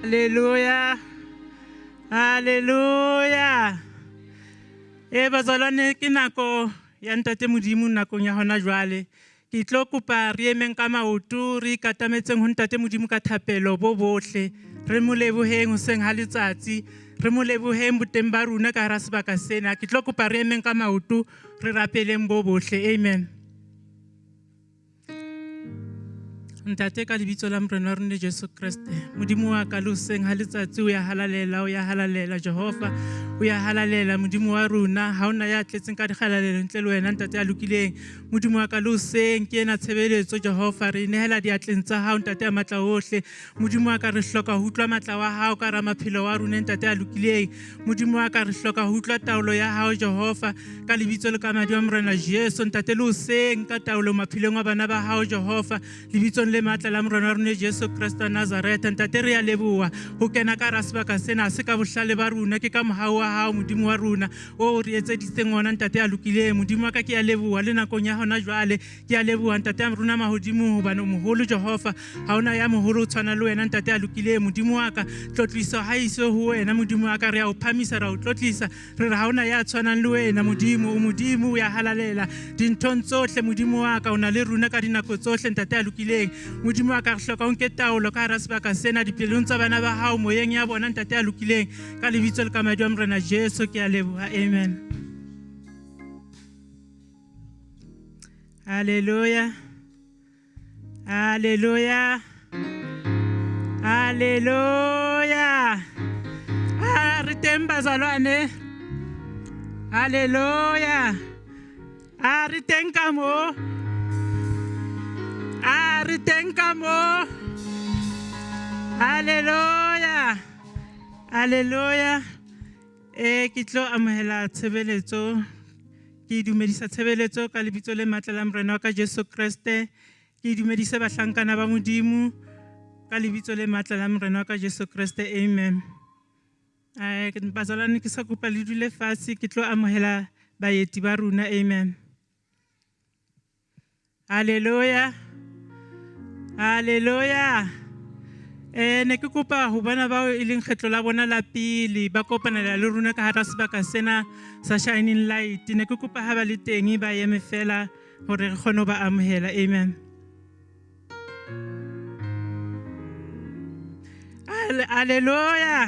Hallelujah. Hallelujah. Bazalwane ke nako ya ntate Modimo nakong ya hona jwale. Ke tlo kopa re emeng ka maoto re katametseng ho ntate Modimo ka thapelo bo bohle. Re mo leboheng hoseng ha letsatsi. Re mo leboheng boteng ba rona ka hara sebaka sena. Ke tlo kopa re emeng ka maoto re rapeleng bo bohle. Amen. Ntate ka lebitso la morena wa rona Jesu Kriste. Modimo wa ka le hoseng ha letsatsi o ya halalela Jehova. o ya halalela modimo wa rona ha ona ya tletseng ka dikgalalelo ntle le wena ntate a lokileng modimo wa ka le hoseng ke ena tshebeletso Jehova re nehela diatleng tsa hao ntate a matla ohle modimo wa ka re hloka ho utlwa matla wa hao ka ra maphelo wa rona ntate a lokileng modimo wa ka re hloka ho utlwa taolo ya hao Jehova ka lebitso le ka madi wa morena Jesu ntate le hoseng ka taolo maphelong wa bana ba hao Jehova lebitsong le matla la morena wa rona Jesu Kriste wa Nazareth ntate re ya leboha ho kena ka ra sebaka sena se ka bohlale ba rona ke ka mohau wa hao modimo wa rona o re etseditseng ona ntate a lokileng modimo wa ka ke ya leboha le nakong ya hona jwale ke ya leboha ntate a rona mahodimo hobane o moholo Jehova ha ona ya moholo o tshwana le wena ntate a lokileng modimo wa ka tlotliso ha iso ho wena modimo wa ka re ya o phamisa ra o tlotlisa re re ha ona ya tshwanang le wena modimo o modimo o ya halalela dinthong tsohle modimo wa ka o na le rona ka dinako tsohle ntate a lokileng modimo wa ka re hloka o nke taolo ka hara sebaka sena dipelong tsa bana ba hao moyeng ya bona ntate a lokileng ka lebitso le ka madi wa morena Jesu ke a leboha amen. Hallelujah. Hallelujah. Hallelujah. Re teng bazalwane. Hallelujah. Re teng ka mo. Re teng ka mo. Hallelujah. Hallelujah. Ke tlo amohela tshebeletso ke dumedisa tshebeletso ka lebitso le matla la morena wa ka Jesu Kriste ke dumedisa bahlankana ba modimo ka lebitso le matla la morena wa ka Jesu Kriste amen. Ke bazalwane ke sa kopa le dule fatshe ke tlo amohela baeti ba rona amen. Hallelujah. Hallelujah. Ne ke kopa ho bona bao e leng kgetlo la bona la pele ba kopanela le rona ka hara sebaka sena sa shining light ne ke kopa ha ba le teng ba eme fela hore re kgone ba amohela amen. Hallelujah.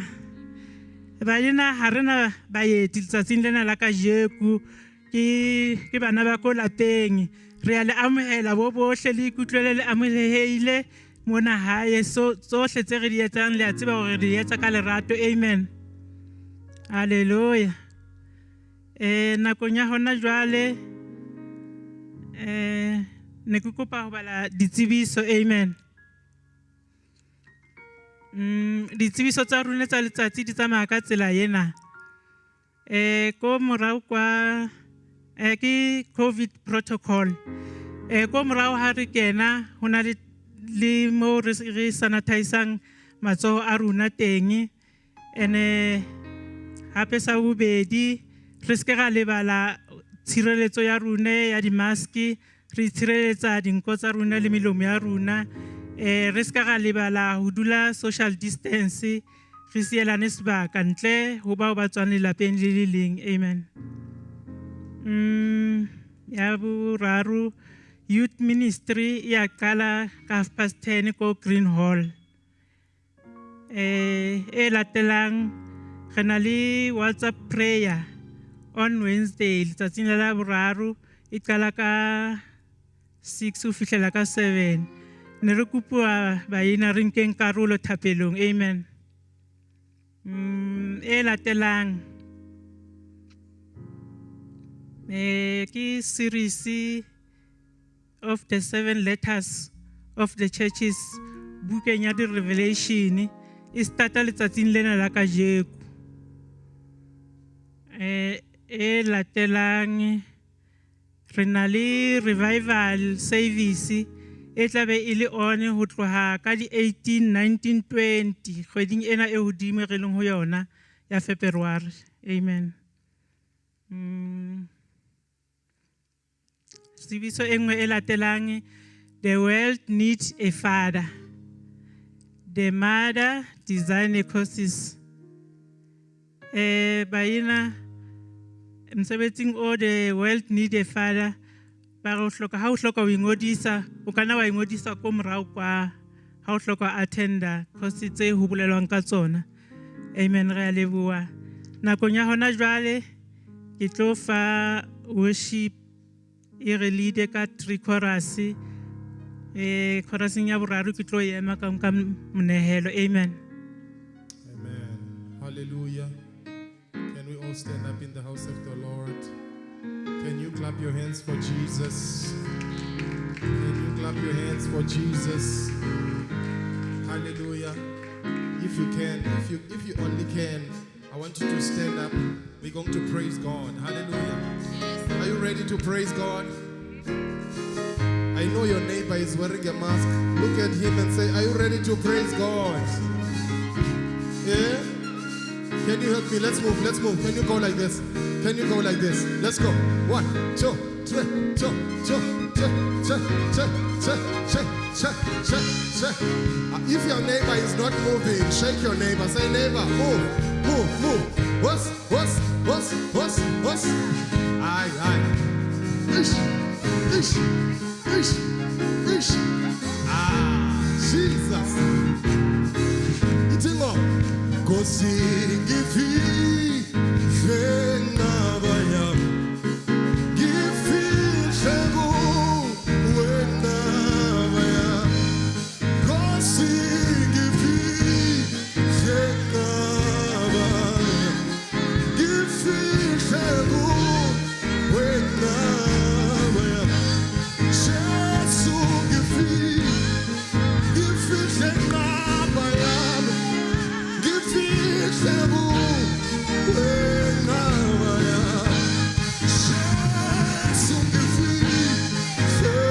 Ba dina ha rena baeti tsatsing lena la ka jeku ke bana ba ko lapeng re ya le amohela bo bohle le ikutlwele le amoheleile mona hae tsohle tse re di etsang le a tseba hore re di etsa ka lerato amen. Hallelujah. Nakong ya hona jwale ne ke kopa ho bala ditsebiso amen. Ditsebiso tsa rona tsa letsatsi di tsamaya ka tsela ena ko morao kwa ke COVID protocol ko morao ha re kena hona le mo re sanitizang matsoho a rona teng ene hape sa bobedi re se ka lebala tshireletso ya rona ya dimaski re tshireletsa dinko tsa rona le melomo ya rona re se ka lebala ho dula social distance re sielane sebaka ntle ho bao ba tswang lelapeng le le leng amen. Ya boraro youth ministry ya qala ka 10:30 ko Green Hall latelang re na le WhatsApp prayer on Wednesday letsatsing la boraro e qala ka 6 ho fihlela ka 7 ne re kopa ba ina re nkeng karolo thapelong amen. Latelang ki series of the 7 letters of the churches bukeng ya di Revelation e starta letsatsing lena la kajeko. Latelang re na le revival service e tla be e le on ho tloha ka di 18 19 20 kgweding ena e hodimo re leng ho yona ya February amen. Tsebiso e nngwe e latelang the world needs a father. The mother design a courses baina msebetsing o the world need a father ba go hloka ha o hloka ho ingodisa o kana wa ingodisa ko morao kwa ha o hloka attenda course tse ho bolelwang ka tsona amen. Re a leboha nakong ya hona jwale ke tlo fa worship e re lead ka 3 chorus chorusing ya boraro ke tlo ema ka monehelo amen. Amen. Hallelujah. Can we all Stand up in the house of the Lord. Can you clap your hands for Jesus? Can you clap your hands for Jesus? Hallelujah. If you can, if you only can, I want you to stand up. We're going to praise God. Hallelujah. Are you ready to praise God? I know your neighbor is wearing a mask. Look at him and say, are you ready to praise God? Yeah? Can you help me? Let's move. Let's move. Can you go like this? Can you go like this? Let's go. 1, 2, 3, 2, 2, 2, 2. If your neighbor is not moving, shake your neighbor. Say, neighbor, move, move, move. What's? Aye. Ish. Ah, Jesus. It's a lot. Go sing if he Seanego, give it Seanego, whenever. Go sing if he Seanego, give it Seanego, whenever. Jesus, give it Seanego.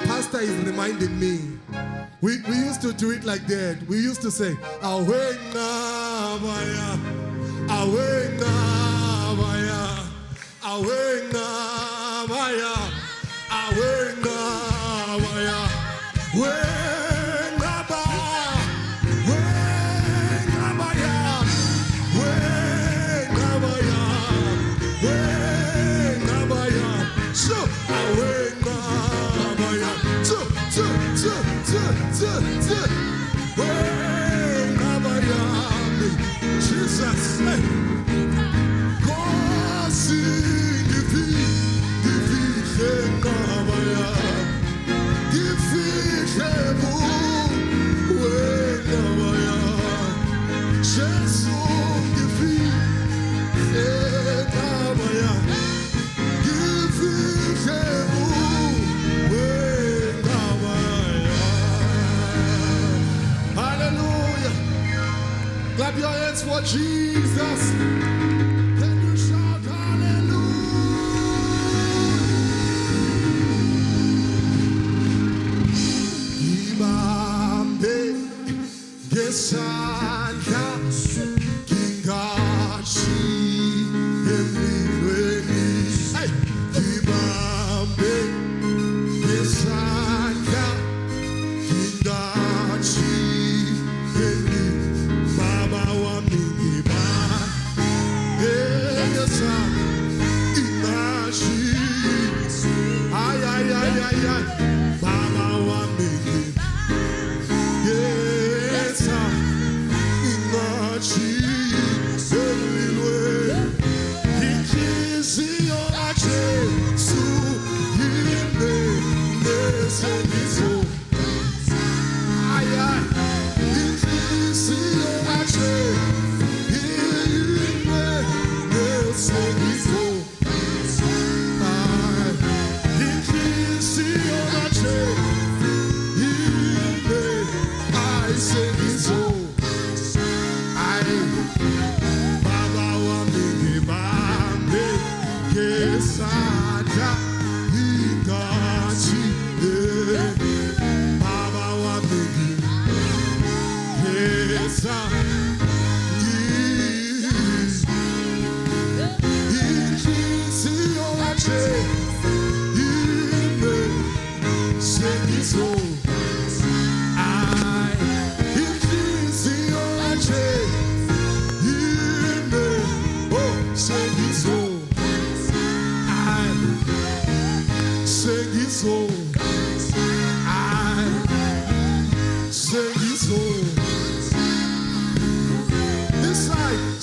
Pastor is reminding me. We used to do it like that. We used to say, Awena Maya, Awena Maya, Awena Maya, Awena Maya, Wena Ba, Wena Maya, Wena Maya, Wena Maya, so Awena Maya, Jesus, go sing if he Seanego, give it Seanego, whenever. Jesus, give it Seanego, give it Seanego, whenever. Hallelujah. Clap your hands for Jesus. Can you shout hallelujah? Ibambe gesandla kingashi emilweni. Hey, ibambe gesandla kingashi emilweni. Baba wa mingiba, yesa inashi, ay. Baba wa mingiba, yesa inashi, selilwe, ikisi yorache su yinde nesenizo, ay. Saja, he got you.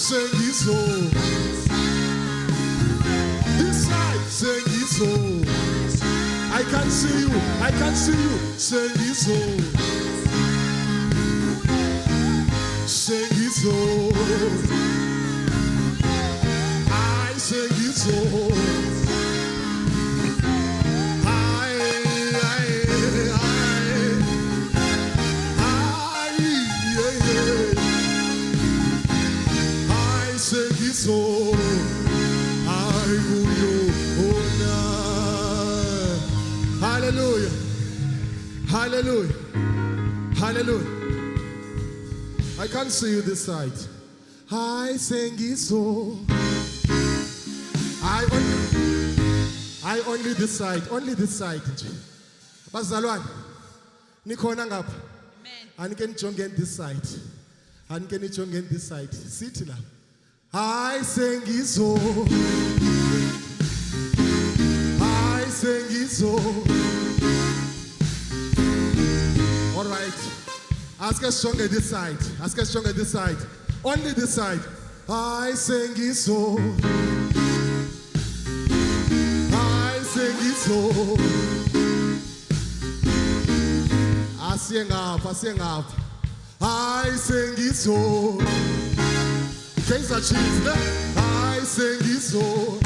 Sengizo. This side, Sengizo. I can see you. I can see you. Sengizo. Sengizo. I Sengizo. So I will honor. Hallelujah. Hallelujah. Hallelujah. I can't see you this side. I sing it so. I only this side. Only this side. Bazalwane. Nikhona ngapha. Amen. Anike nijonge this side. Anike nijonge this side. Sithi la. I sing it so. I sing it so. All right. Ask us stronger this side. Ask us stronger this side. Only this side. I sing it so. I sing it so. I sing up. I sing up. I sing it so. Case of cheese, I sing it so.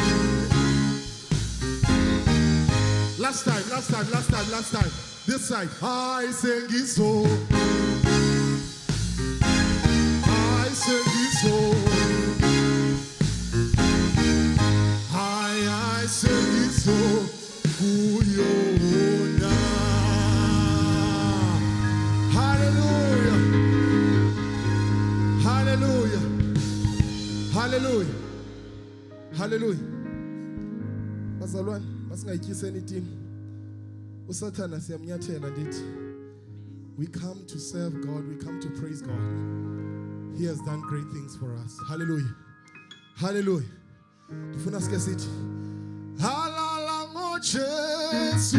Last time. This side, I sing it so. I sing it so. I sing it so. Kuyona. Hallelujah. Hallelujah. Hallelujah. Hallelujah. Bazalwane, masingayikise anything. Usathana siyamnyathela ndithi. We come to serve God, we come to praise God. He has done great things for us. Hallelujah. Hallelujah. Ndifuna sike sithi halala ngo Jesu.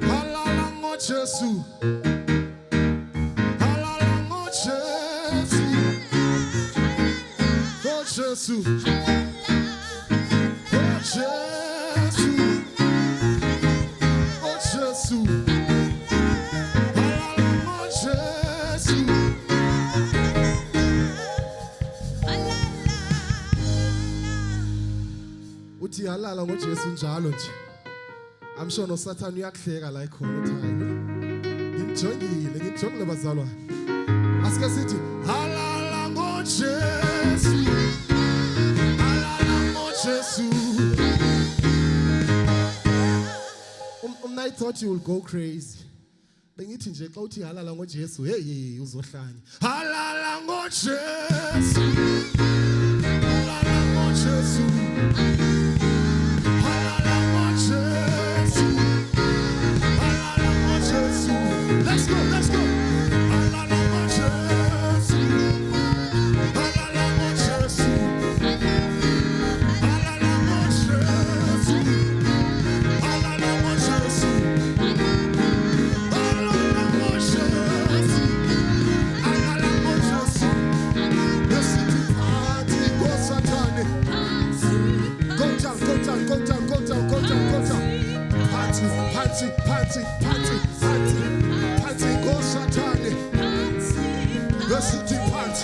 Halala ngo Jesu. Halala ngo Jesu. Jesus, oh Jesus, oh Jesus, oh Jesus. Uthi halala ngoJesu njalo nje. I'm sure no Satan uyakuhleka la ikhona uthayilo. Ngijongile bazalwane. Asike sithi halala ngoJesu. Jesus. I thought you would go crazy. Bengithi nje xa uthi halala ngoJesu, hey uzohlanya. Halala ngoJesu. Halala ngoJesu. Halala ngoJesu. Halala ngoJesu. Let's go. Halala ngoJesu. Halala ngoJesu. Party, go Satani. The city punch.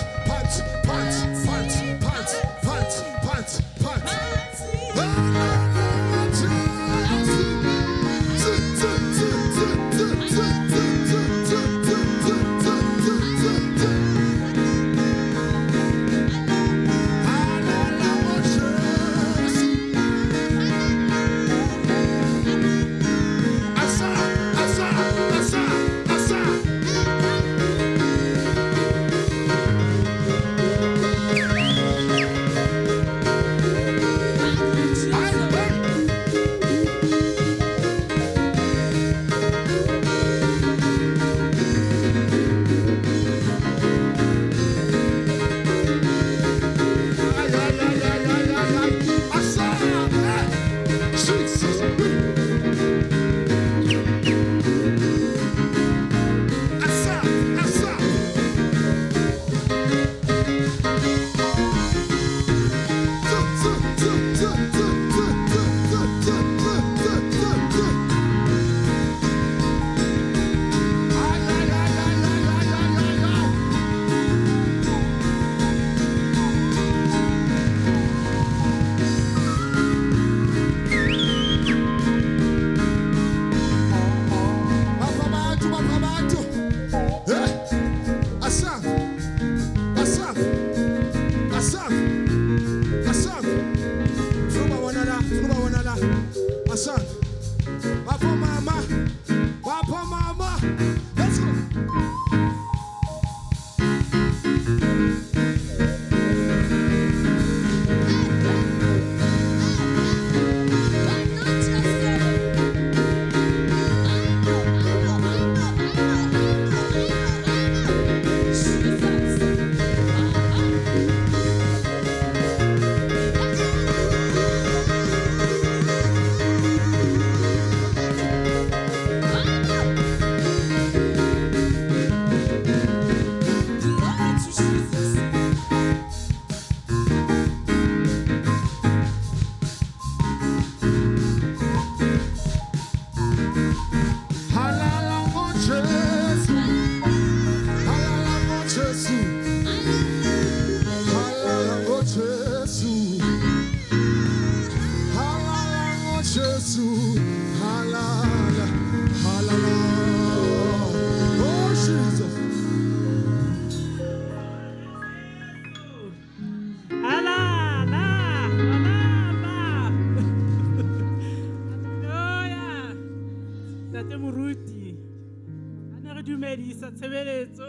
re dumedisa tshebeletso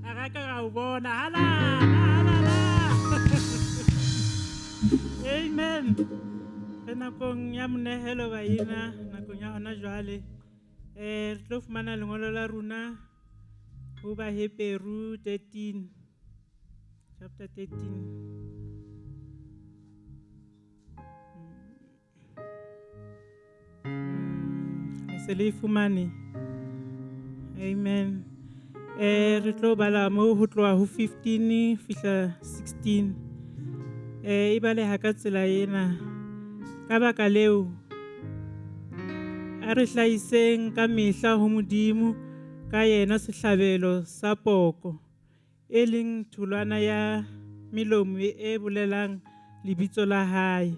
a ga ka ga o bona halala. Amen. Re nakong ya monehelo baina nakong ya hona jwale re tlo fumana lengolo la runa ho Baheberu 13 chapter 13. Fumane. Amen. Re tlo bala mo ho tloha ho 15 fihla 16. E bale ha ka tsela ena ka baka leo a re hlahiseng ka mehla ho Modimo ka yena sehlabelo sa poko e leng thulwana ya melomo e bolelang lebitso la hae.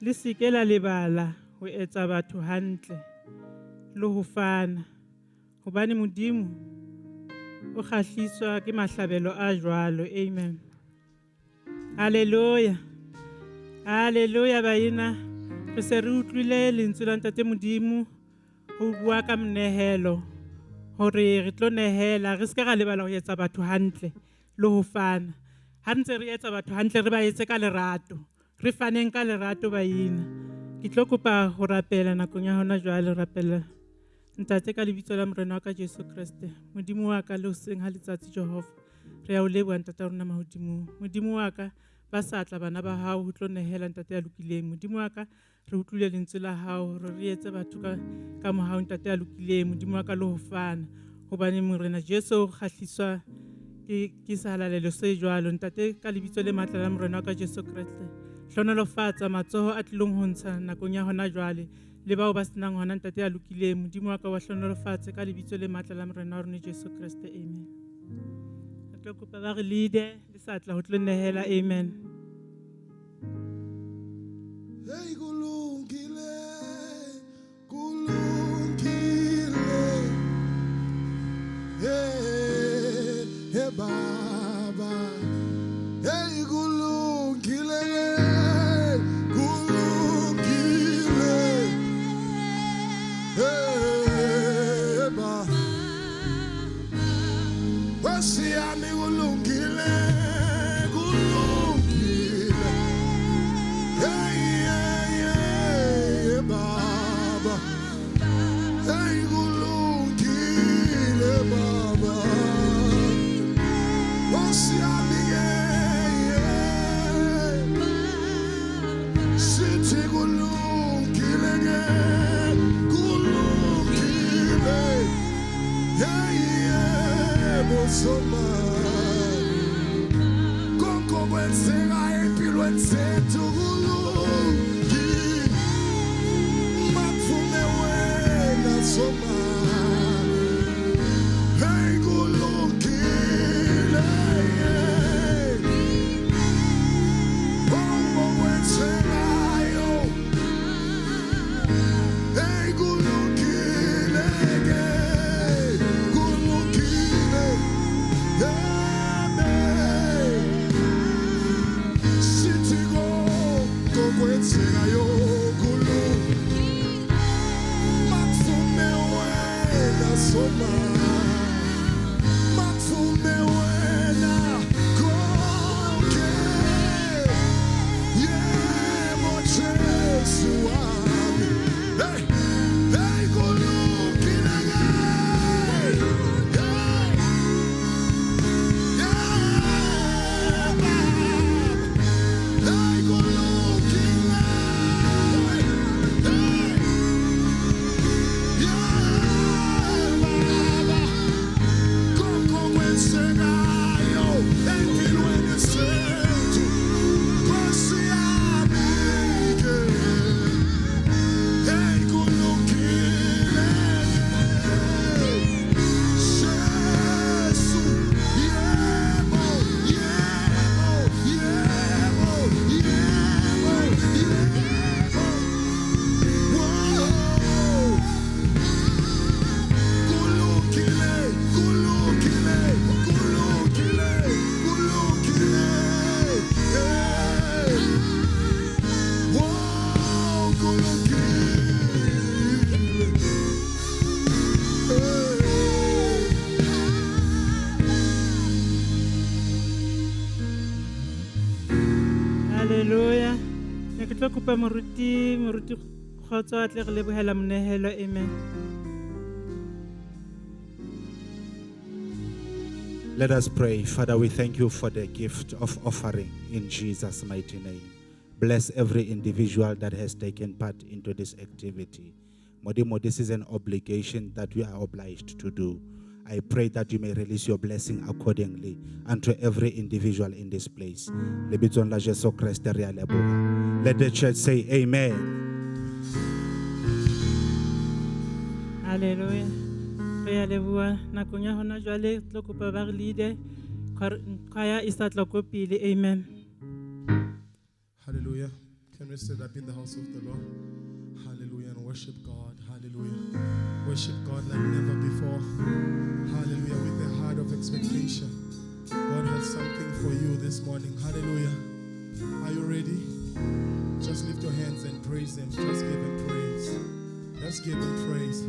Le seke la lebala ho etsa batho hantle le ho fana hobane Modimo o khahliswa ke mahlabelo a jwalo. Amen. Hallelujah. Hallelujah baina. Re se re utlwile lentswe la ntate Modimo ho bua ka monehelo hore re tlo nehela re seke ra lebala ho etsa batho hantle le ho fana. Ha ntse re etsa batho hantle re ba etse ka lerato, re faneng ka lerato baina. Ke tlo kopa ho rapela nakong ya hona jwale rapela ntate ka lebitso la morena wa ka Jesu Kriste. Modimo wa ka le hoseng ha letsatsi Jehova re ya o leboha ntate rona mahodimo. Modimo wa ka ba sa tla bana ba hao ho tlo nehela ntate ya lokileng. Modimo wa ka re utlwile lentswe la hao hore re etse batho ka mohao ntate ya lokileng. Modimo wa ka le ho fana hobane morena Jesu o khahliswa ke sahalalelo se jwalo ntate ka lebitso le matla la morena wa ka Jesu Kriste. Hlonolofatsa matsoho a tlilong ho ntsha nakong ya hona jwale le bao ba senang hona ntate ya lokileng. Modimo wa ka wa hlonolofatse ka lebitso le matla la morena wa rona Jesu Kriste. Amen. Re tlo kopa ba re leader le sa tla ho tlo nehela. Amen. Hey kulungile kulungile hey baba hey kulungile kulungile hey baba wasiami kulungile kulungile hey baba hey kulungile baba wasiami sithi kulungile kulungile hey bosoma konke kwenzeka empilweni zethu kulungile makuvume wena soma hey kulungile konke kwenzekayo hey kulungile kulungile sithi konke kwenzekayo kulungile makuvume wena soma makuvume wena konke yebo Jesu wami hey hey kulungile Sing tlo kopa moruti Kgomotso a tle re lebohela monehelo. Amen. Let us pray. Father, we thank you for the gift of offering in Jesus' mighty name. Bless every individual that has taken part into this activity. Modimo, this is an obligation that we are obliged to do. I pray that you may release your blessing accordingly unto every individual in this place. Lebitsong la Jesu Kriste re a leboha. Let the church say amen. Hallelujah. Re a leboha nakong ya hona jwale tlo kopa ba re lead choir is at tlo pele. Amen. Hallelujah. Can we stand up in the house of the Lord? Hallelujah. And worship God. Hallelujah. Worship God like never before. Hallelujah. With a heart of expectation. God has something for you this morning. Hallelujah. Are you ready? Just lift your hands and praise Him. Just give Him praise. Just give Him praise.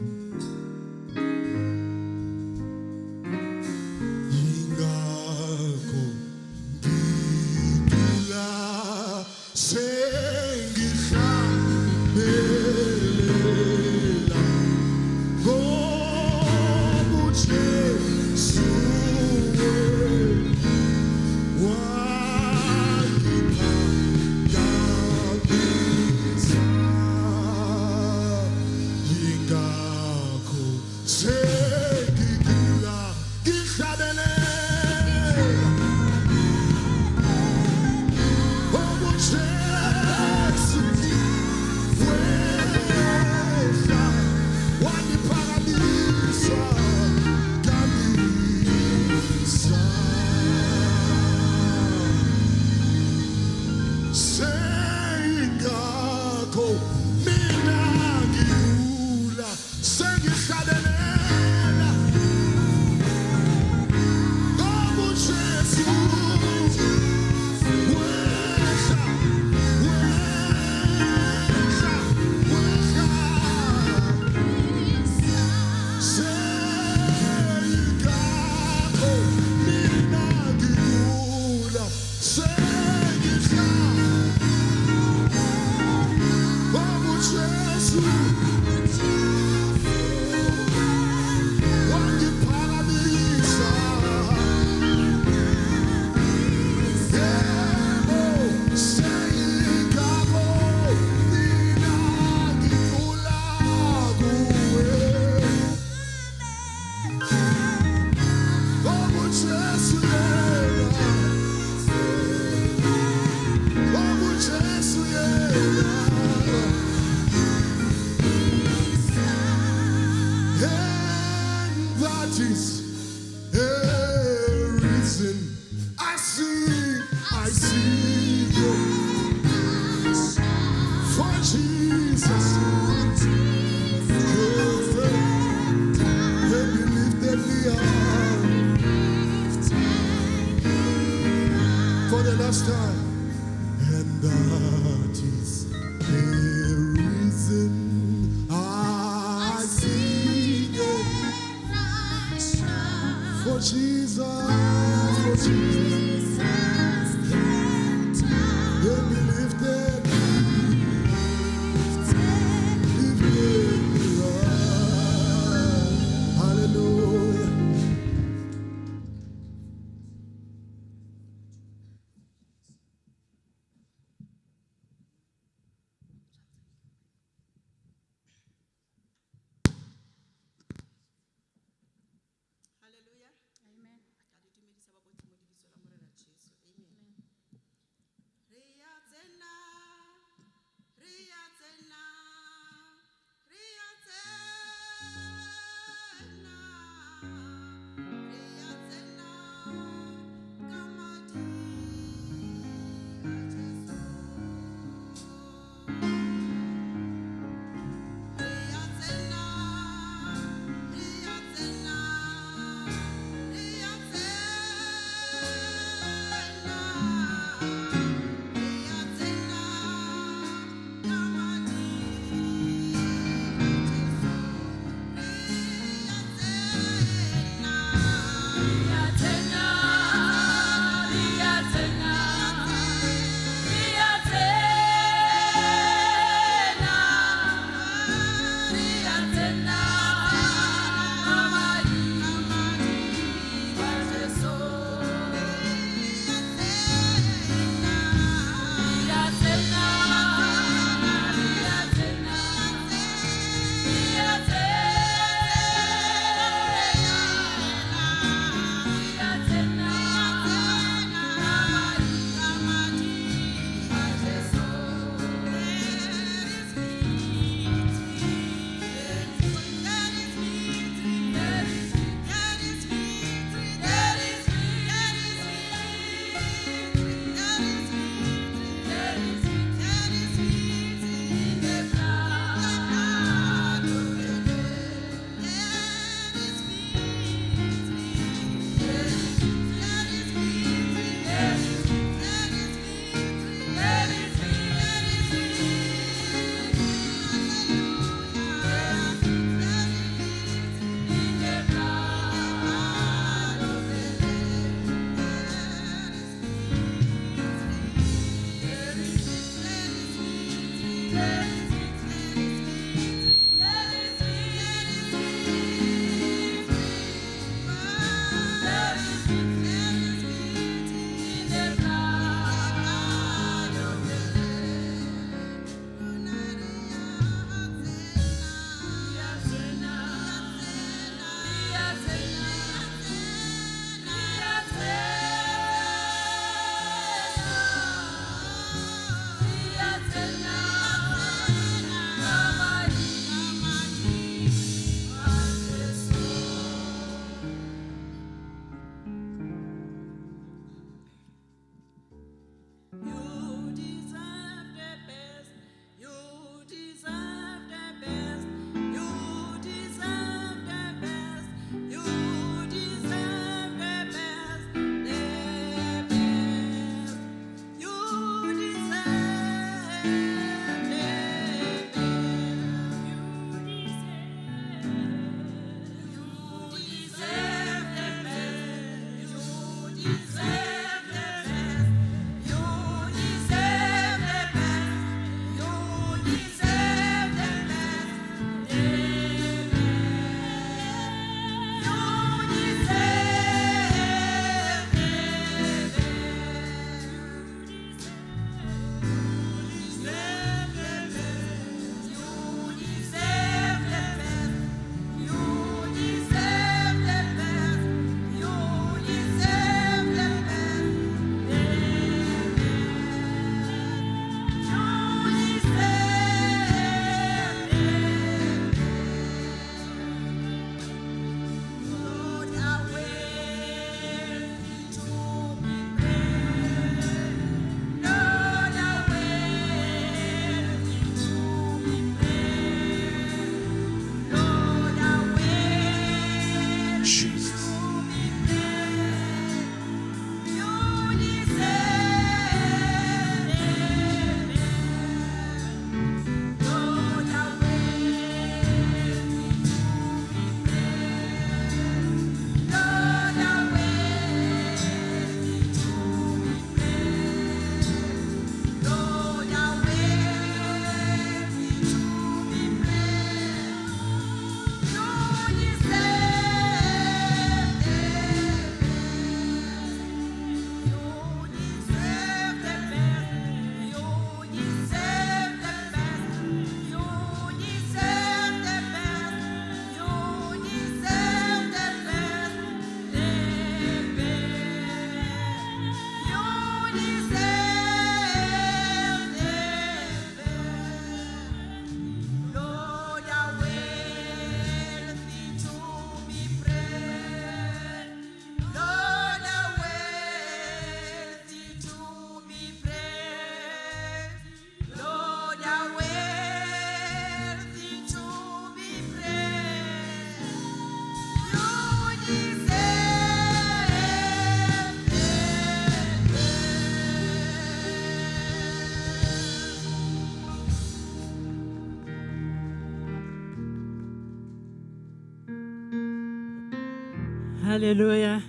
Hallelujah.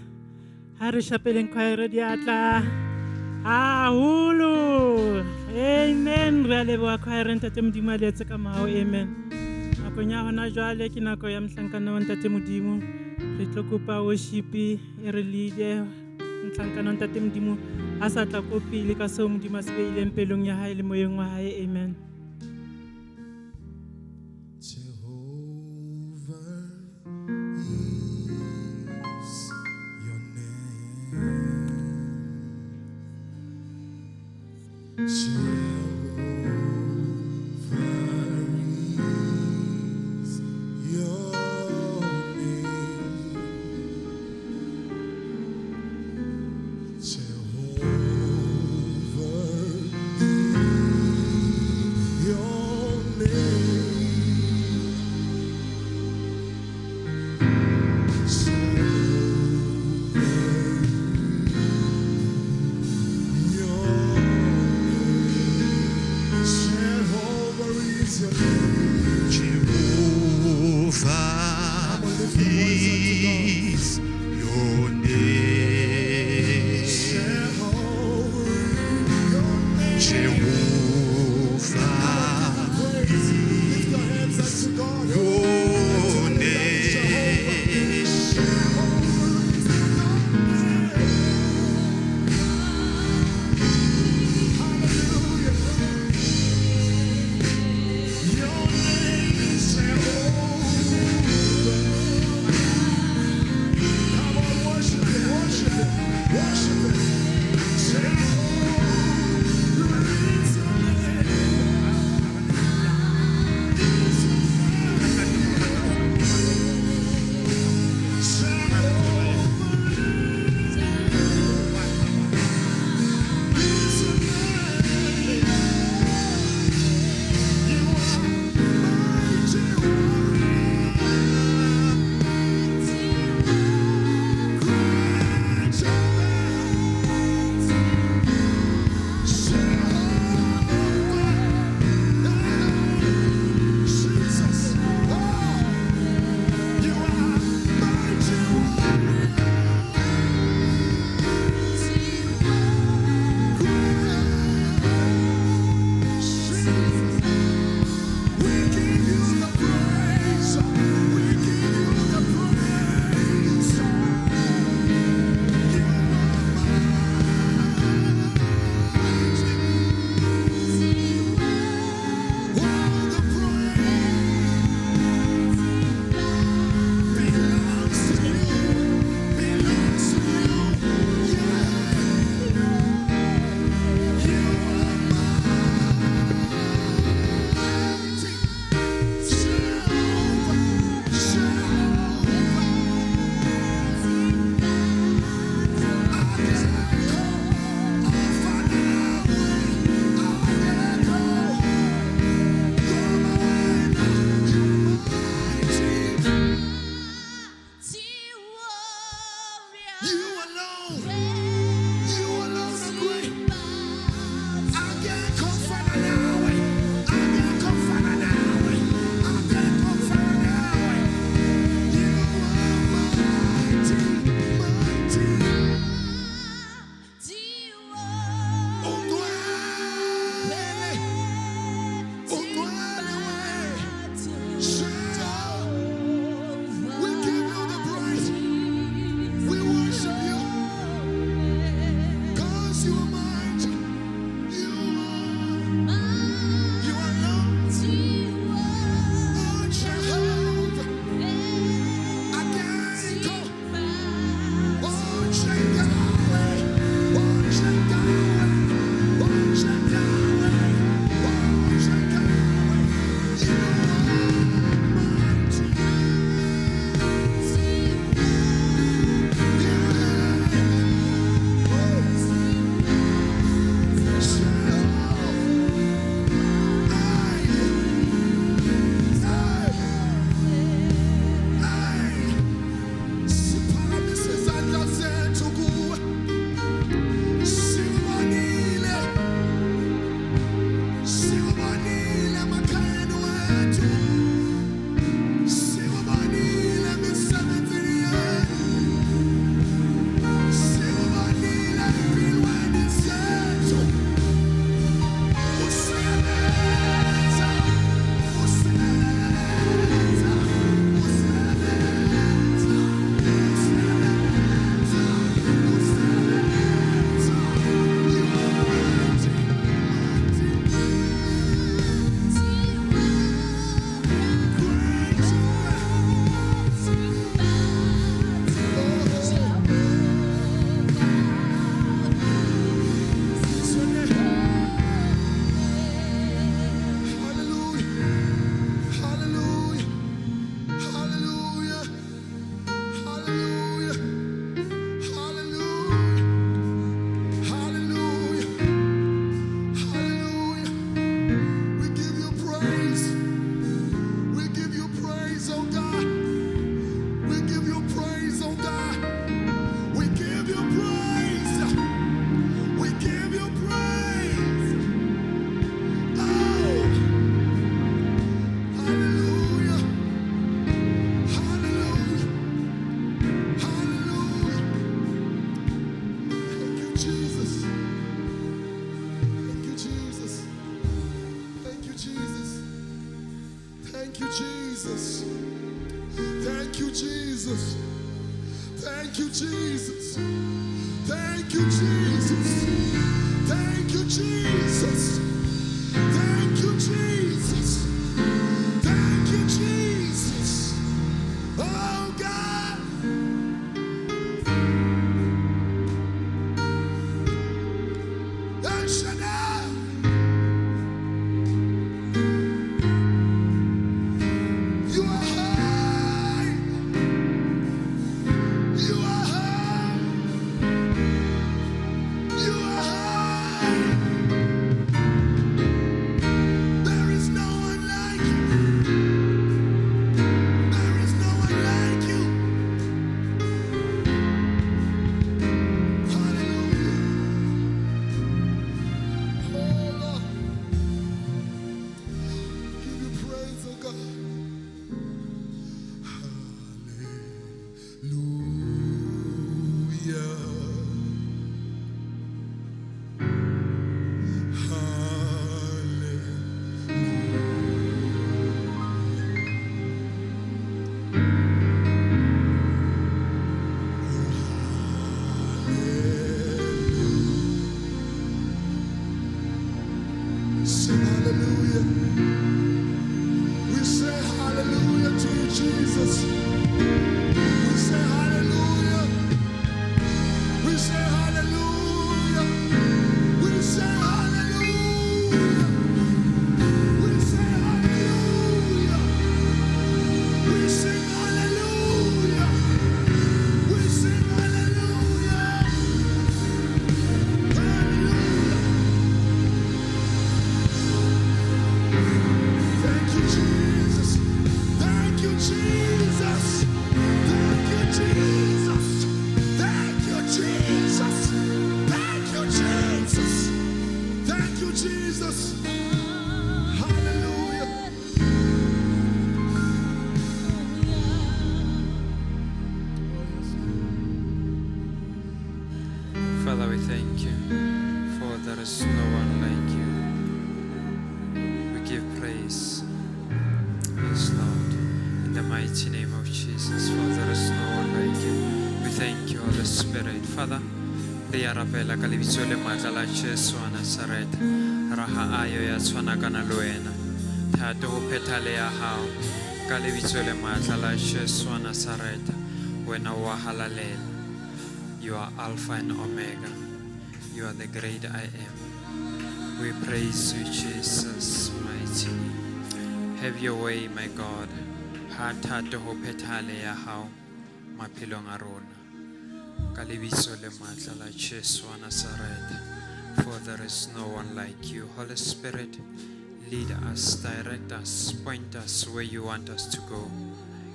Ha re shapeleng choir diatla. Haholo. Amen. Re a leboha choir ntate Modimo a le etse ka mao. Amen. Nakong ya hona jwale ke nako ya mohlankana wa ntate Modimo. Re tlo kopa worship e re lead mohlankana wa ntate Modimo a sa tla ko pele ka seo Modimo a se beileng pelong ya hae le moyeng wa hae. Amen. Jesus. Thank you, Jesus. Thank you, Jesus. Thank you, Jesus. Thank you, Jesus. Thank you, Jesus. Oh, God. El Shaddai. You are high. You are high. You are high. There is no one like you. There is no one like you. Hallelujah. Oh Lord. Give you praise, oh God. Sing hallelujah. We say hallelujah to you, Jesus. We say hallelujah. We say hallelujah. We say hallelujah. We say hallelujah. We sing hallelujah. We sing hallelujah. Hallelujah. Thank you, Jesus. Thank you, Jesus. Thank you, Jesus. Thank you, Jesus. Thank you, Jesus. Thank you, Jesus. Hallelujah. Father, we thank you, for there is no one like you. We give praise, yes, Lord, in the mighty name of Jesus, for there is no one like you. We thank you, Holy Spirit. Father, re arabela ka lebitso le matla la Jesu wa Nazareth, raha ayo ya tshwana kana le wena. Thato ho phethale ya hao ka lebitso le matla la Jesu wa Nazareth, wena wa halalela. You are Alpha and Omega. You are the great I am. We praise you, Jesus, mighty name. Have your way, my God. Ha thato ho phethale ya hao maphelong a rona. Ka lebitso le matla la Jesu wa Nazareth. For there is no one like you. Holy Spirit, lead us, direct us, point us where you want us to go.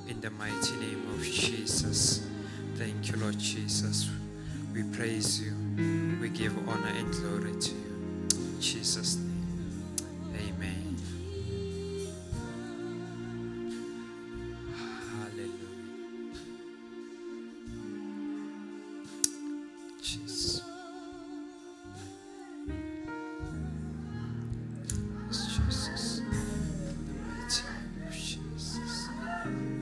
In the mighty name of Jesus. Thank you, Lord Jesus. We praise you. We give honor and glory to you. In Jesus' name. Amen. Hallelujah. Jesus. Yes, Jesus. In the mighty name of Jesus.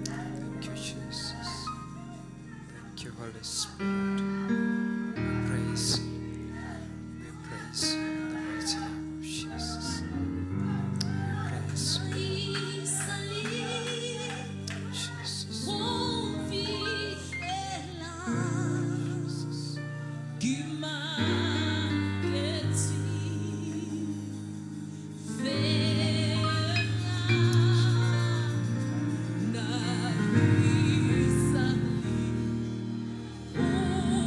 Thank you, Jesus. Thank you, Holy Spirit. We praise you. We praise you in the mighty name of Jesus. We praise you. Jesus. Oh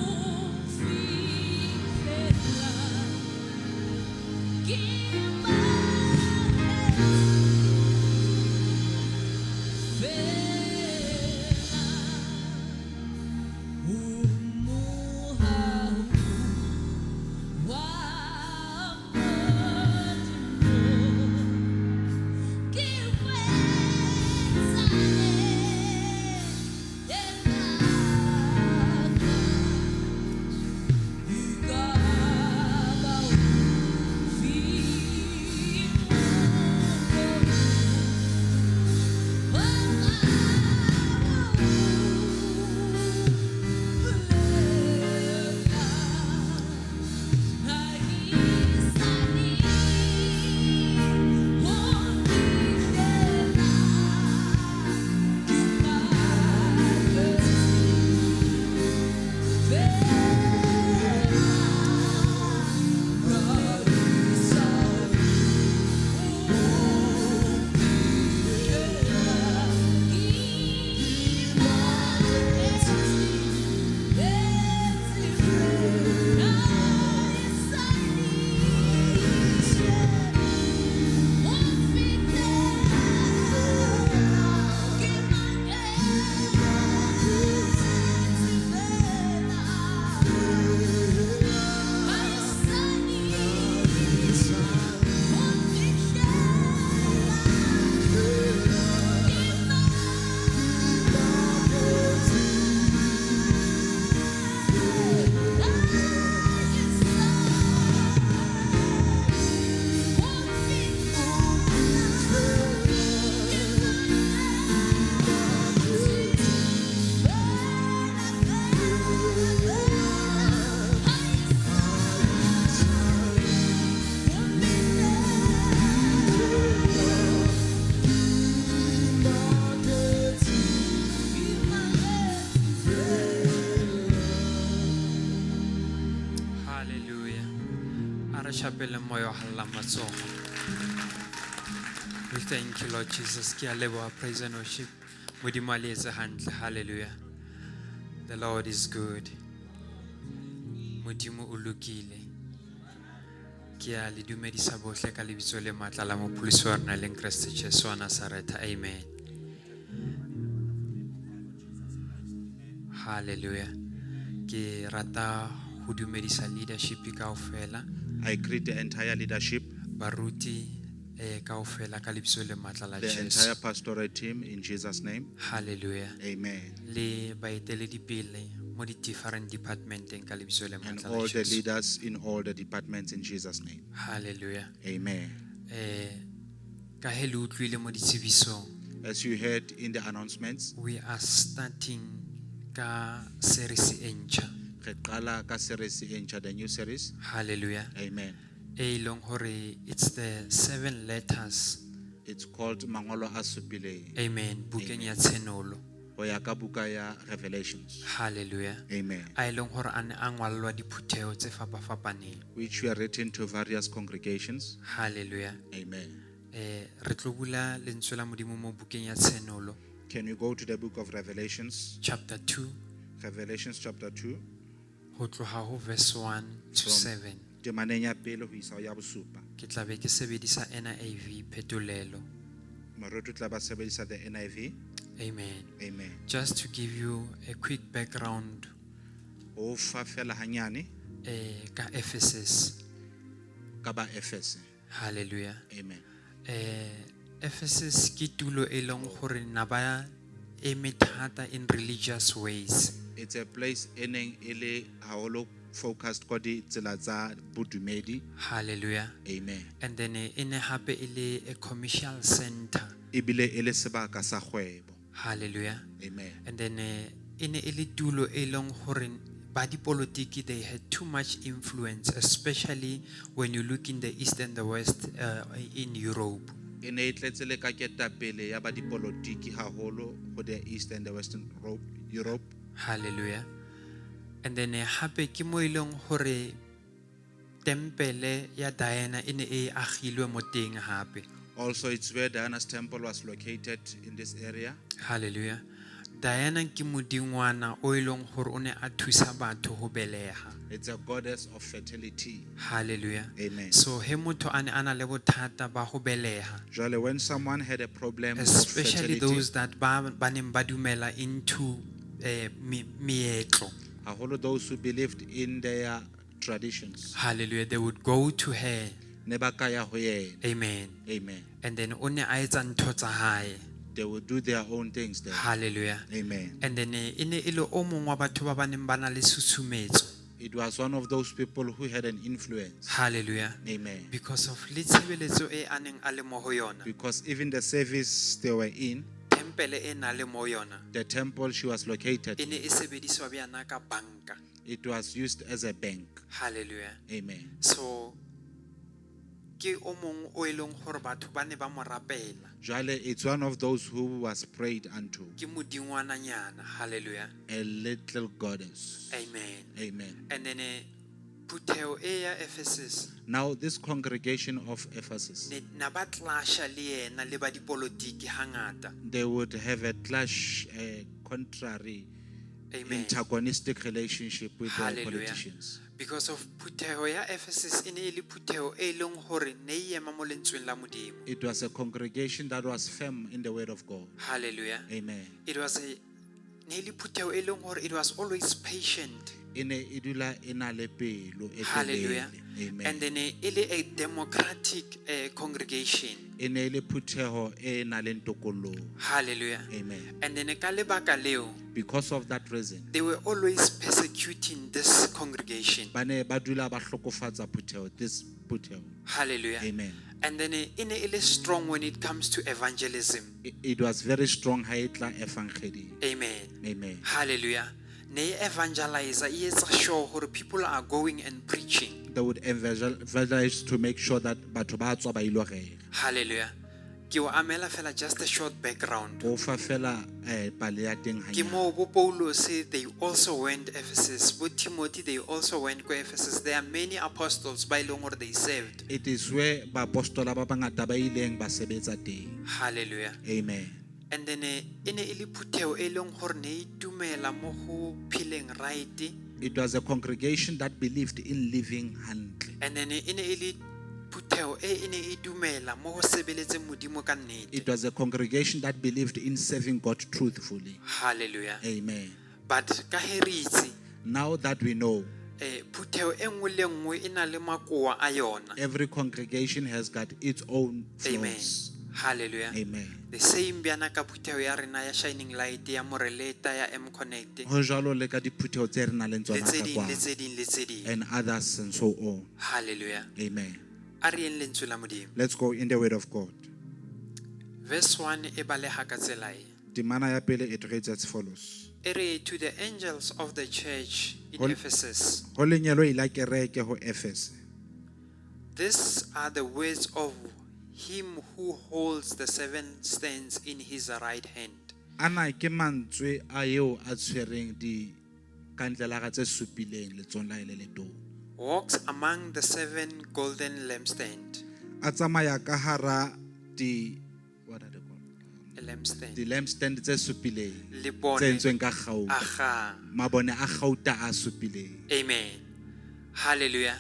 We thank you, Lord Jesus. Ki a leboha, praise and worship. Modimo a le etse hantle. Hallelujah. The Lord is good. Modimo o lokile. Ki a le dumedisa bohle ka lebitso le matla la mopholosi wa rona leng Kriste Jesu wa Nazareth. Amen. Hallelujah. Ki rata ho dumedisa leadership kaofela. I greet the entire leadership, Baruti kaofela ka lebitso le matla la the Jesu. entire pastoral team in Jesus' name. Hallelujah. Amen. Le baeteledipele mo di different departmenteng ka lebitso le And matla la all the Jesu. leaders in all the departments in Jesus' name. Hallelujah. Amen. Ka he le utlwile mo ditsebisong, As you heard in the announcements, we are starting ka series e ntjha. re qala ka series e ntjha, the new series. Hallelujah. Amen. E leng hore it's the 7 letters. It's called Mangolo a Supileng. Amen. Bukeng ya tshenolo. Ho ya ka buka ya Revelations. Hallelujah. Amen. A leng hore a ne a ngwallwa diphutheo tse fapafapaneng. Which were written to various congregations. Hallelujah. Amen. Re tlo bula lentswe la Modimo mo bukeng ya tshenolo, Can you go to the book of Revelations? chapter 2, Revelations chapter 2. ho tloha ho verse 1 to From 7. temaneng ya pele ho isa ho ya bosupa. Ke tla be ke sebedisa NIV phetolelo. Maroto tla ba sebedisa the NIV. Amen. Amen. Just to give you a quick background Ho fa fela hanyane ka EPHESUS. ka ba Efese. Hallelujah. Amen. EPHESUS ke tulo e leng gore na ba eme thata in religious ways. It's a place eneng ele haholo focused kwa di tsela tsa bodumedi. Hallelujah. Amen. And then in a happy a commercial center. Ebile ele sebaka sa kgwebo. Hallelujah. Amen. And then in a tulo e leng gore ba dipolotiki, they had too much influence, especially when you look in the east and the west in Europe. Ene e tletse le ka ketapele ya ba dipolotiki haholo ho the east and the western Europe. Hallelujah. And then hape ke mo ileng hore tempele ya Diana ine e agilwe mo teng hape. Also, it's where Diana's temple was located in this area. Hallelujah. Diana ke modingwana o ileng hore o ne a thusa batho ho beleha. It's a goddess of fertility. Hallelujah. Amen. So he motho ane ana le bothata ba ho beleha, Jwale, when someone had a problem especially of fertility, those that ba neng ba dumela into meetlo. haholo those who believed in their traditions, Hallelujah. They would go to her. ne ba ka ya ho yena. Amen. Amen. And then o ne a etsa ntho tsa hae. They would do their own things there. Hallelujah. Amen. And then ine ile o mong wa batho ba baneng ba na le susumetso. It was one of those people who had an influence. Hallelujah. Amen. Because of le tshebeletso e aneng a le mo ho yona, Because even the service they were in, tempele e na le mo yona, the temple she was located, ine e sebediswa bjana ka banka. it was used as a bank. Hallelujah. Amen. So ke o mong o eleng gore batho ba ne ba mo rapela. Jwale, it's one of those who was prayed unto, Ke modingwananyana. Hallelujah. a little goddess. Amen. Amen. And then Phuthego e ya Ephesus Now, this congregation of Ephesus, ne na ba clasha le yena le ba dipolotiki hangata. they would have a clash, a contrary, Amen. antagonistic relationship with the Hallelujah. politicians. Because of Phuthego ya Ephesus e ne e le Phuthego e leng gore ne e ema mo lentsweng la Modimo. It was a congregation that was firm in the word of God. Hallelujah. Amen. It was a ne e le Phuthego e leng gore it was always patient. Hallelujah. Hallelujah. Amen. And then it a democratic congregation. Hallelujah. Amen. And then ka lebaka leo, Because of that reason, they were always persecuting this congregation. this Phuthego. Hallelujah. Amen. And then it is strong when it comes to evangelism. It was very strong. Amen. Amen. Hallelujah. Ne evangelize is sure where people are going and preaching. They would evangelize to make sure that Hallelujah. Ke o amela fela just a short background. Ke Hallelujah. mo bo Paulo say they also went Ephesus. Bo Timothy they also went to Ephesus. There are many apostles by long or they served. It is where bapostola ba bangata ba ileng ba sebetsa teng. Hallelujah. Amen. And then ine ili Phuthego e leng gore ne itumela mo go phileng right. It was a congregation that believed in living handle. And then ine ili Phuthego e ine itumela mo go sebeletseng Modimo ka nnete. It was a congregation that believed in serving God truthfully. Hallelujah. Amen. But ka he re itse Now that we know, Phuthego e nngwe le nngwe e na le makoa a yona. every congregation has got its own Amen. flaws. Hallelujah. Amen. The same biana ka Phuthego ya rena ya Shining Light ya Moreleta ya M Connect. Ho jwalo le ka diphuthego tse re nang le tsona ka kwa, Le tse ding. and others and so on. Hallelujah. Amen. A re eng lentswe la Modimo. Let's go in the word of God. Verse 1 e baleha ka tsela e. Temana ya pele it reads as follows. E re, to the angels of the church in Hol- Ephesus, Ho lenyalo ila kereke ho Ephesus. these are the words of him who holds the seven stands in his right hand. Ana ke mantswe a eo a tshwereng di kantlela tse supileng le tsona le letong. Walks among the seven golden lampstands. A tsamaya ka hara di what are they called? A lampstand. Di lampstand tse supileng Le bone. tse entsweng ka gauta. Aha. Mabone a gauta a supileng. Amen. Hallelujah.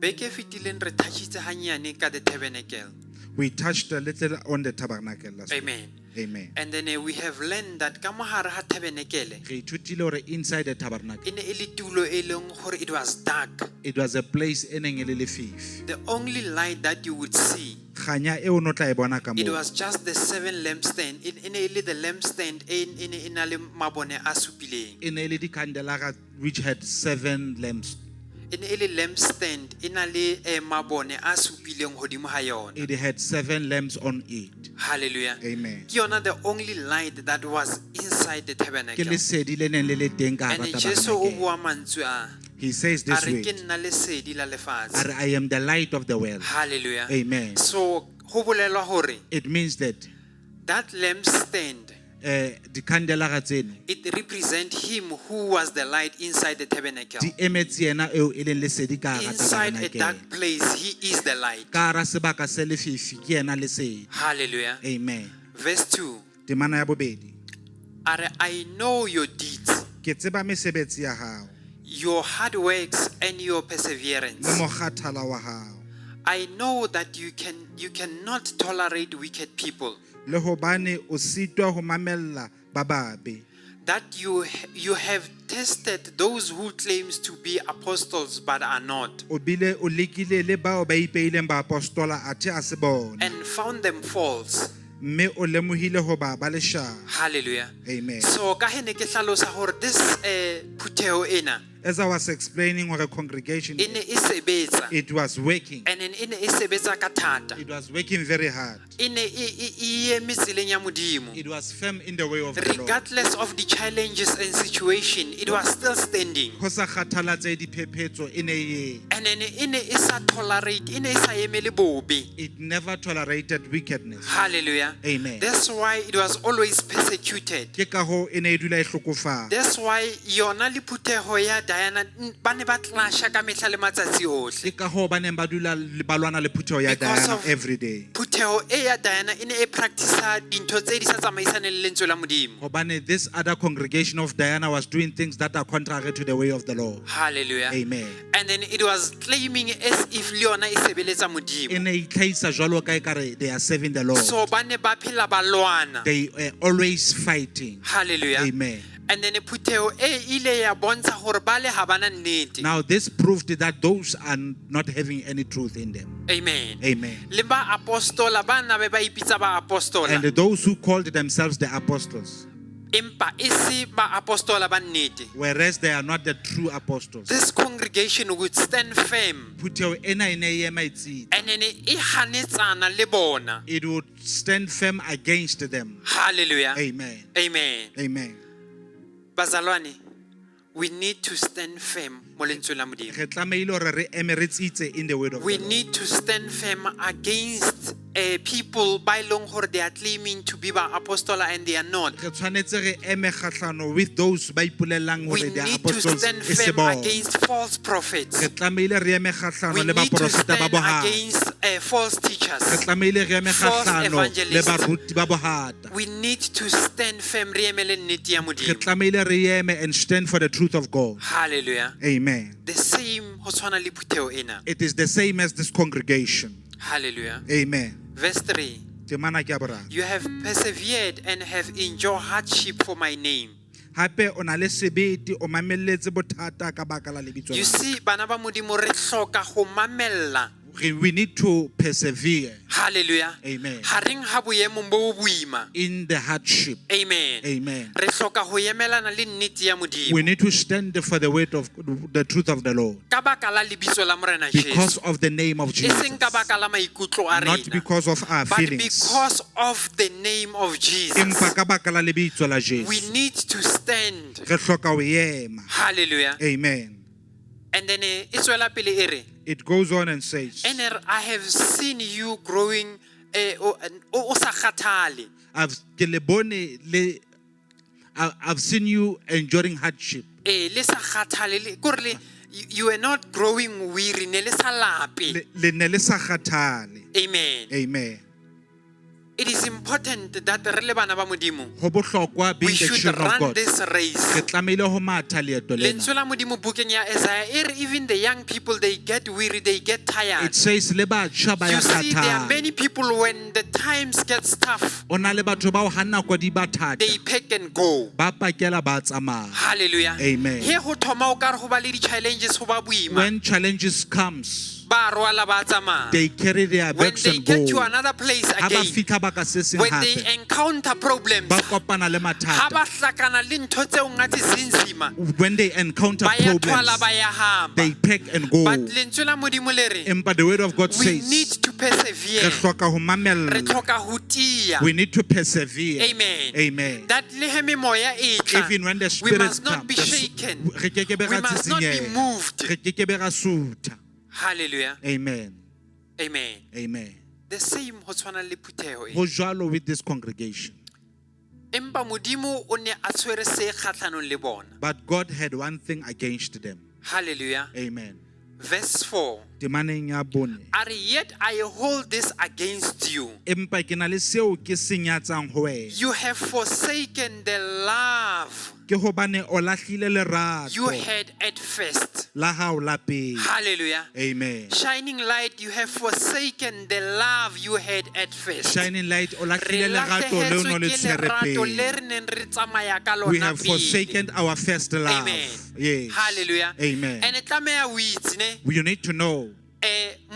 Beke fitileng re touchitse hanyane ka the tabernacle. We touched a little on the tabernacle last week. Amen. Amen. And then we have learned that ka mohare ha tabernacle Re ithutile hore inside the tabernacle, e ne e le tulo e leng gore it was dark. it was a place e neng e le lefifi. The only light that you would see, Kganya eo no tla e bona ka it moo. was just the seven lampstand. In the lampstand in a le mabone a supileng. E ne e le dikandelara which had 7 lamps. In a lampstand in a le mabone a supileng hodimo ha yona. It had 7 lamps on it. Hallelujah. Amen. Ke yona the only light that was inside the Ke tabernacle. lesedi le neng le le teng ka And hara Jesu o tabernacle. bua mantswe a. He says A this re way. ke nna lesedi la lefatshe. Are I am the light of the world. Hallelujah. Amen. So ho bolelwa hore It means that that lampstand, the candelara tseno it represents him who was the light inside the tabernacle. di emetse yena eo e leng lesedi ka hara Inside a tabernacle. dark place, he is the light. Ka hara sebaka se lefifi ke yena lesedi. Hallelujah. Amen. Verse 2. Temana ya bobedi. Are I know your deeds, Ke tseba mesebetsi ya hao your hard works and your le perseverance. mokgathala wa hao. I know that you cannot tolerate wicked people. Le hobane o sitwa ho mamella ba babe. That you have tested those who claims to be apostles but are not, O bile o lekile le bao ba ipeileng ba apostola athe a se bona. and found them false. Mme o lemohile ho ba leshano. Hallelujah. Amen. So ka he ne ke hlalosa hore this Phuthego ena As I was explaining what a congregation e ne is, e sebetsa it was working. and then e ne e sebetsa ka thata, It was working very hard. e ne e eme tseleng ya Modimo. It was firm in the way of the Lord. Regardless of the challenges and situation, it was still standing. Ho sa kgathalatsehe diphephetso, e ne e eme. And then e ne e sa tolerate, e ne e sa emele bobe. It never tolerated wickedness. Hallelujah. Amen. That's why it was always persecuted. Ke ka hoo e ne e dula e hlokofala. That's why yona le phutheho ya Diana ba ne ba clasha ka mehla le matsatsi ohle. Ke ka hoo ba neng ba dula ba lwana le phutheho ya Because Diana of every day. Phutheho e ya Diana e ne e practice dintho tse di sa tsamaisaneng le lentswe la Modimo. Hobane this other congregation of Diana was doing things that are contrary to the way of the Lord. Hallelujah. Amen. And then it was claiming as if le yona e sebeletsa E Modimo. ne e tlhaisa jwalo ka ekare they are serving the Lord. So ba ne ba phela ba lwana. They are always fighting. Hallelujah. Amen. And then phutheho e ile ya bontsha hore ba le ha bana nnete. Now this proved that those are not having any truth in them. Amen. Amen. Le ba apostola ba na be ba ipitsa ba apostola. And those who called themselves the apostles, Empa e se ba apostola ba nnete. whereas they are not the true apostles. This congregation would stand firm. Phutheho ena e ne e ema e tsitsa. And then e hanetsana le bona. It would stand firm against them. Hallelujah. Amen. Amen. Amen. Bazalwane, we need to stand firm mo lentsweng la Modimo. Re tlamehile hore re eme re tsitse in the word of We the Lord. need to stand firm against people by long hore they are claiming to be ba apostola and they are not. Re tshwanetse re eme kgahlano with those ba ipolellang We hore they are need to apostles stand e se firm bona. against false prophets. Re tlamehile re eme kgahlano We le need to baprofeta ba stand bohata. against false Re teachers. tlamehile re eme False kgahlano le evangelists. baruti ba bohata. We need to stand firm re emele nnete ya Re Modimo. tlamehile re eme and stand for the truth of God. Hallelujah. Amen. The same ho tshwana le phutheho ena. It is the same as this congregation. Hallelujah. Amen. Verse 3. Temana ke a boraro. You have persevered and have endured hardship for my name. Hape o na le sebete o mamelletse bothata ka baka la lebitso You la. see, bana ba Modimo re hloka ho mamella. We need to persevere. Hallelujah. Amen. Hareng ha boemong bo boima. In the hardship. Amen. Amen. Re hloka ho emelana le nnete ya Modimo. We need to stand for the word of the truth of the Lord. Ka baka la lebitso la Morena Because Jesu. of the name of E Jesus. seng ka baka la maikutlo a Not rena. because of our But feelings. because of the name of Jesus. Empa ka baka la lebitso la We Jesu. need to stand. Re hloka ho ema. Hallelujah. Amen. And then e tswela pele e re, It goes on and says, and I have seen you growing o sa kgathale. I've seen you enduring hardship. Le sa kgathale le kore le you were not growing weary ne le sa lape. Le ne le sa kgathale. Amen. Amen. It is important that re le bana ba Modimo Ho bohlokwa we being the should children of run God. this race. Re tlamehile ho matha leeto lena. Lentswe la Modimo bukeng ya Isaiah, even the young people, they get weary, they get tired. It says le batjha ba ya You see, there are kgathala. many people when the times get tough, O na le batho bao ha nako di ba thata. they pack and go. Ba pakela ba tsamaya. Hallelujah. Amen. He ho thoma o ka re ho ba le di-challenges ho ba boima. When challenges comes, Ba rwala ba tsamaya. they carry their When bags they and get to go. another place Ha ba again, fika ba ka se seng when they hape, encounter problems, ba kopana le ha mathata. ba hlakana le ntho tseo ngathi zinzima, When they encounter ba ya problems, thwala ba ya hamba. they pack and go. But lentswe la Modimo le re, Empa the word of God we need says, to re persevere. hloka ho Re mamella. hloka ho tia. We need to persevere. Amen. Amen. That le he memoya e tla, Even when the we spirits must not come, be shaken. re ke ke be We ra must not be tsitsinyeha. moved. Re ke ke be ra sutha. Hallelujah. Amen. Amen. Amen. The same ho tshwana le phutheho e. Ho jwalo with this congregation. Empa Modimo o ne a tshwere se kgatlhanong le bona. But God had one thing against them. Hallelujah. Amen. Verse 4. Temaneng ya bone. Are yet I hold this against you. Empa ke na le seo ke se nyatsang ho wena. You have forsaken the love Ke hobane o lahlile lerato you had at first. la hao la pele. Hallelujah. Amen. Shining light, you have forsaken the love you had at first. Shining light o Re lahlile lerato leo no le lahlehetswe ke tshwere lerato pele. le re neng re tsamaya ka We lona have pele. forsaken our first love. Amen. Yes. Hallelujah. Amen. And tlameha o itse ne, You need to know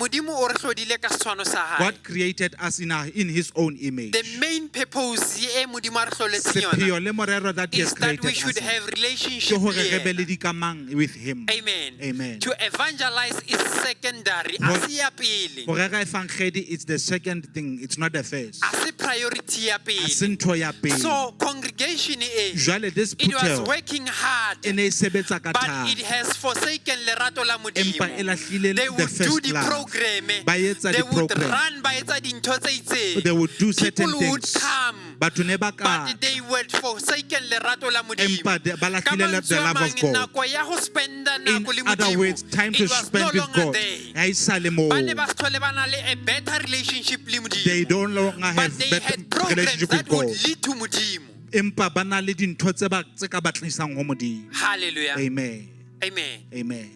modimo o re hlodile ka setshwano sa hae. God created us in His own image. The main purpose e modimo a re hloletseng yona Sepheo le morero that He has is that created we should us have ke relationship hore le re be yena. le dikamang with Him. Amen. Amen. To evangelize is secondary. Hore- A se ya pele. Ho rera evangeli, it's the second thing, it's not the first. A se priority ya A se pele. ntho ya pele. So congregation e, Jwale this it was putheo working hard, e ne e sebetsa ka but thata, it has forsaken lerato la empa e modimo. lahlile They the would do first the love. program. Ba etsa They would di-program. run by etsa dintho tse itseng. They would do certain People would things. come, Batho ne ba ka but they would forsaken lerato la modimo. empa ba Ka lahlile mantswe the a love of mang, God. nako ya ho spenda In nako le other modimo, words, time to it was spend no with longer God. there. Ha e sa le moo. Ba ne ba se hlole ba na le a better relationship le modimo. They don't longer But have they better had programs relationship with that would God. lead to modimo. Empa ba na le dintho tse ka ba tlisang ho Modimo. Hallelujah. Amen. Amen. Amen.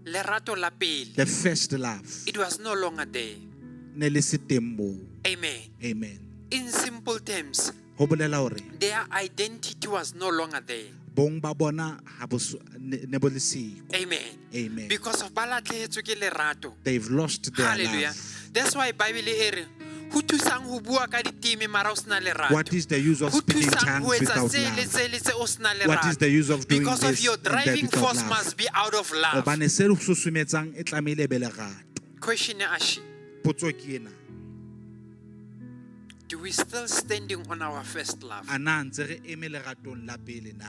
Lerato la pele, The first love. it was no longer there. Ne le se teng moo. Amen. Amen. In simple terms, Ho bolela hore their identity was no longer there. bong ba bona ha bo ne bo le siko. Amen. Amen. Because of balatlehetswe ke lerato. They've lost their Hallelujah. love. That's why Bible e re ho thusang ho bua ka ditime mara o sena lerato. What is the use of Ho speaking thusang tongues ho etsa without se le love? se le se o sena What is the use lerato. of doing Because of this your and that driving without force love? must be out of love. Hobane se re susumetsang e tlamehile be lerato. Question ashi, Potso ke ena. do we still standing on our first love? A na ntse re eme leratong la pele na?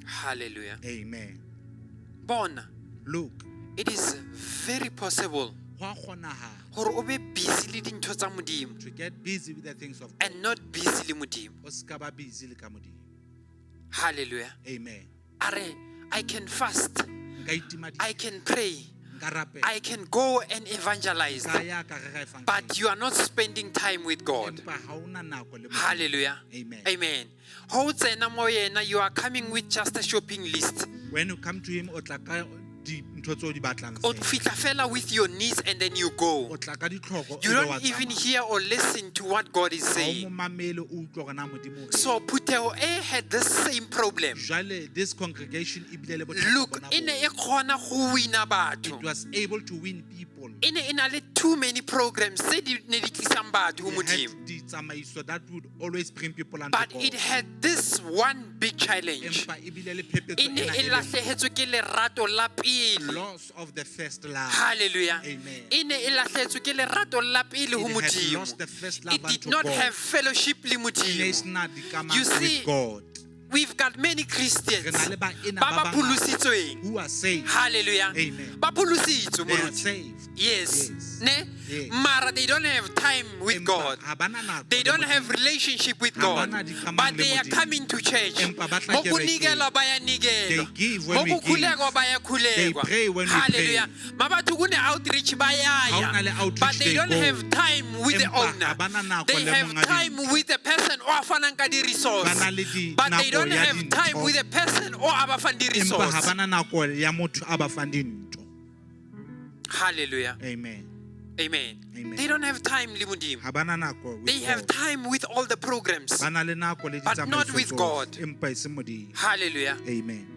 Hallelujah. Amen. Bona, Look, it is very possible ho a kgonahala hore o be busy le dintho tsa modimo to get busy with the things of God. and not busy le modimo. O ska ba busy le ka Modimo. Hallelujah. Amen. Are, I can fast, Nka itima I can pray, nka rapela, I can go and evangelize, nka ya ka rera evangeli. but you are not spending time with God. Empa ha ona nako le Modimo. Hallelujah. Amen. Amen. Ho tsena mo yena, you are coming with just a shopping list. When you come to Him, o tla ka dintho tse o di batlang O fela. fihla fela with your needs and then you go. O tla ka ditlhoko, You o be wa don't even tsamaya. hear or listen to what God is Ha o mo saying. mamele o utlwa hore na Modimo o reng. So Puteo A had the same problem. Jwale, this congregation e bile le bothata Look, bona e ne boo. e kgona go wina batho. It was able to win people. E ne e na le too many programs tse di ne di tlisang batho ho It had Modimo. ditsamaiso that would always bring people unto But God. it had this one big challenge. Empa e bile le phephetso E ne ena e e leng lahlehetswe ke lerato la pele. loss of the first love. Hallelujah. Amen. E ne e lahlehetswe ke lerato la pele ho It had Modimo. lost the first love It did unto not God. have fellowship le E ne e Modimo. sena dikamano You see, with God. We've got many Re Christians na le baena ba ba ba bangata pholositsweng. who are saved. Hallelujah. Amen. Ba pholositswe They are moruti. saved. Yes. Yes. Ne? Yes. Mara they don't have time with Empa God. ha bana nako They le don't Modimo. have relationship with Ha God. bana dikamano But le they are Modimo. coming to church. Empa ba tla Mo go kerekeng. nikelwa ba ya They nikelwa. give Mo when we go khulekwa give. ba ya They khulekwa. pray when we Hallelujah. Ma batho kune outreach ba Ha ya hona le ya. outreach, But they they don't go. have time with the Empa ha owner. bana nako They le have monga time dintho. with the person o a fanang ka di resource. Ba na le di- But they nako don't ya have time dintho. with the person o a ba fang di Empa ha resource. bana nako ya motho a ba fang dintho. Hallelujah. Amen. Amen. Amen. They don't have time le Modimo. Ha bana nako with They have God. time with all the programs. Ba na le nako le But not ditsamaiso with tsohle. God. Empa e se Modimo. Hallelujah. Amen.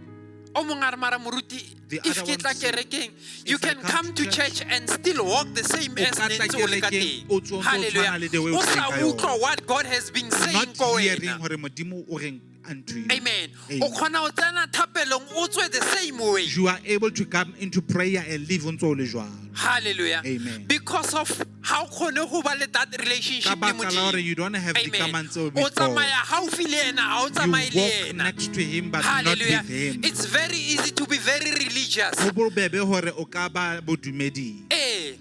O mong a re mara moruti, The if other ke tla one say, kerekeng, you if I can come come to to church and still walk the same O as ka tla nentse o le ka kerekeng, teng. o ntso Hallelujah. tshwana le the way o O sa tshweng ka yona. utlwa what God has been saying Not ko hearing wena. hore Modimo o reng unto you. Amen. Amen. O kgona ho tsena thapelong o tswe the same way. You are able to come into prayer and live on so le jwalo. Hallelujah. Amen. Because of how kgone ho ba le that Ka relationship le baka la hore Modimo. you don't have Amen. dikamano tseo O with God. tsamaya haufi le yena, ha o You tsamaye le walk yena. next to Him but not Hallelujah. with Him. It's very easy to be very religious. Ho bobebe hore o ka ba bodumedi. Eh.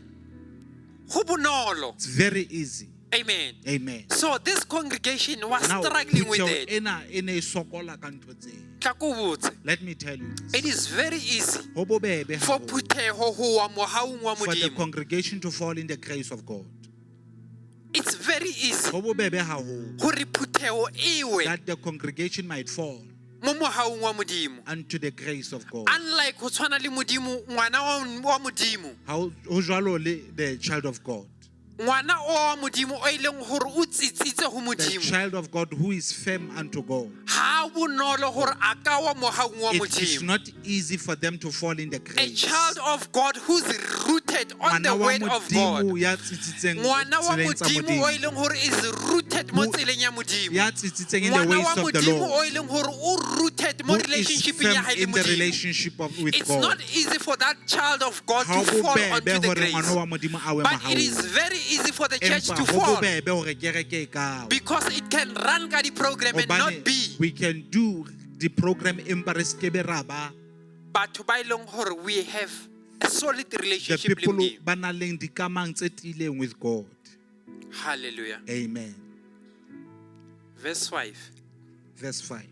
Ho bonolo. It's very easy. Amen. Amen. So this congregation was Now, struggling with putheo it. ena e ne e sokola ka ntho tse. Tla ko botse. Let me tell you this. It is very easy Ho bobebe for haholo Phutheho ho wa mohaung wa for the Modimo. congregation to fall in the grace of God. It's very easy Ho bobebe haholo hore Phutheho ewe that the congregation might fall mo mohaung wa Modimo. unto the grace of God. Unlike ho tshwana le Modimo, ngwana wa Modimo. How jwalo le the child of God. ngwana o wa modimo o ileng hore o tsitsitse ho The modimo child of God who is firm unto God. ha bonolo hore a ka wa mohaung wa It is modimo. not easy for them to fall in the A grace. child of God who's rooted on the Ngwana wa word of God. Modimo ya tsitsitseng Ngwana wa tseleng tsa modimo Modimo. o ileng hore is rooted mo tseleng ya modimo. Ya tsitsitseng in the Ngwana ways wa of the modimo Lord. o ileng hore o rooted mo Who is relationship ya firm hae le in the modimo. relationship with It's God. not easy for that child of God Ha to fall bobebe onto the hore grace. ngwana wa Modimo a we But it is mahaung. very easy for the church Empa to ho fall bobebe hore kereke e ka wa. because it can run ka di program and not Hobane be. we can do the program empa re ske be ra ba. Batho ba ileng hore we have a solid The relationship le people modimo. ba nang le dikamang tse tiileng with God. Hallelujah. Amen. Verse 5. Verse 5.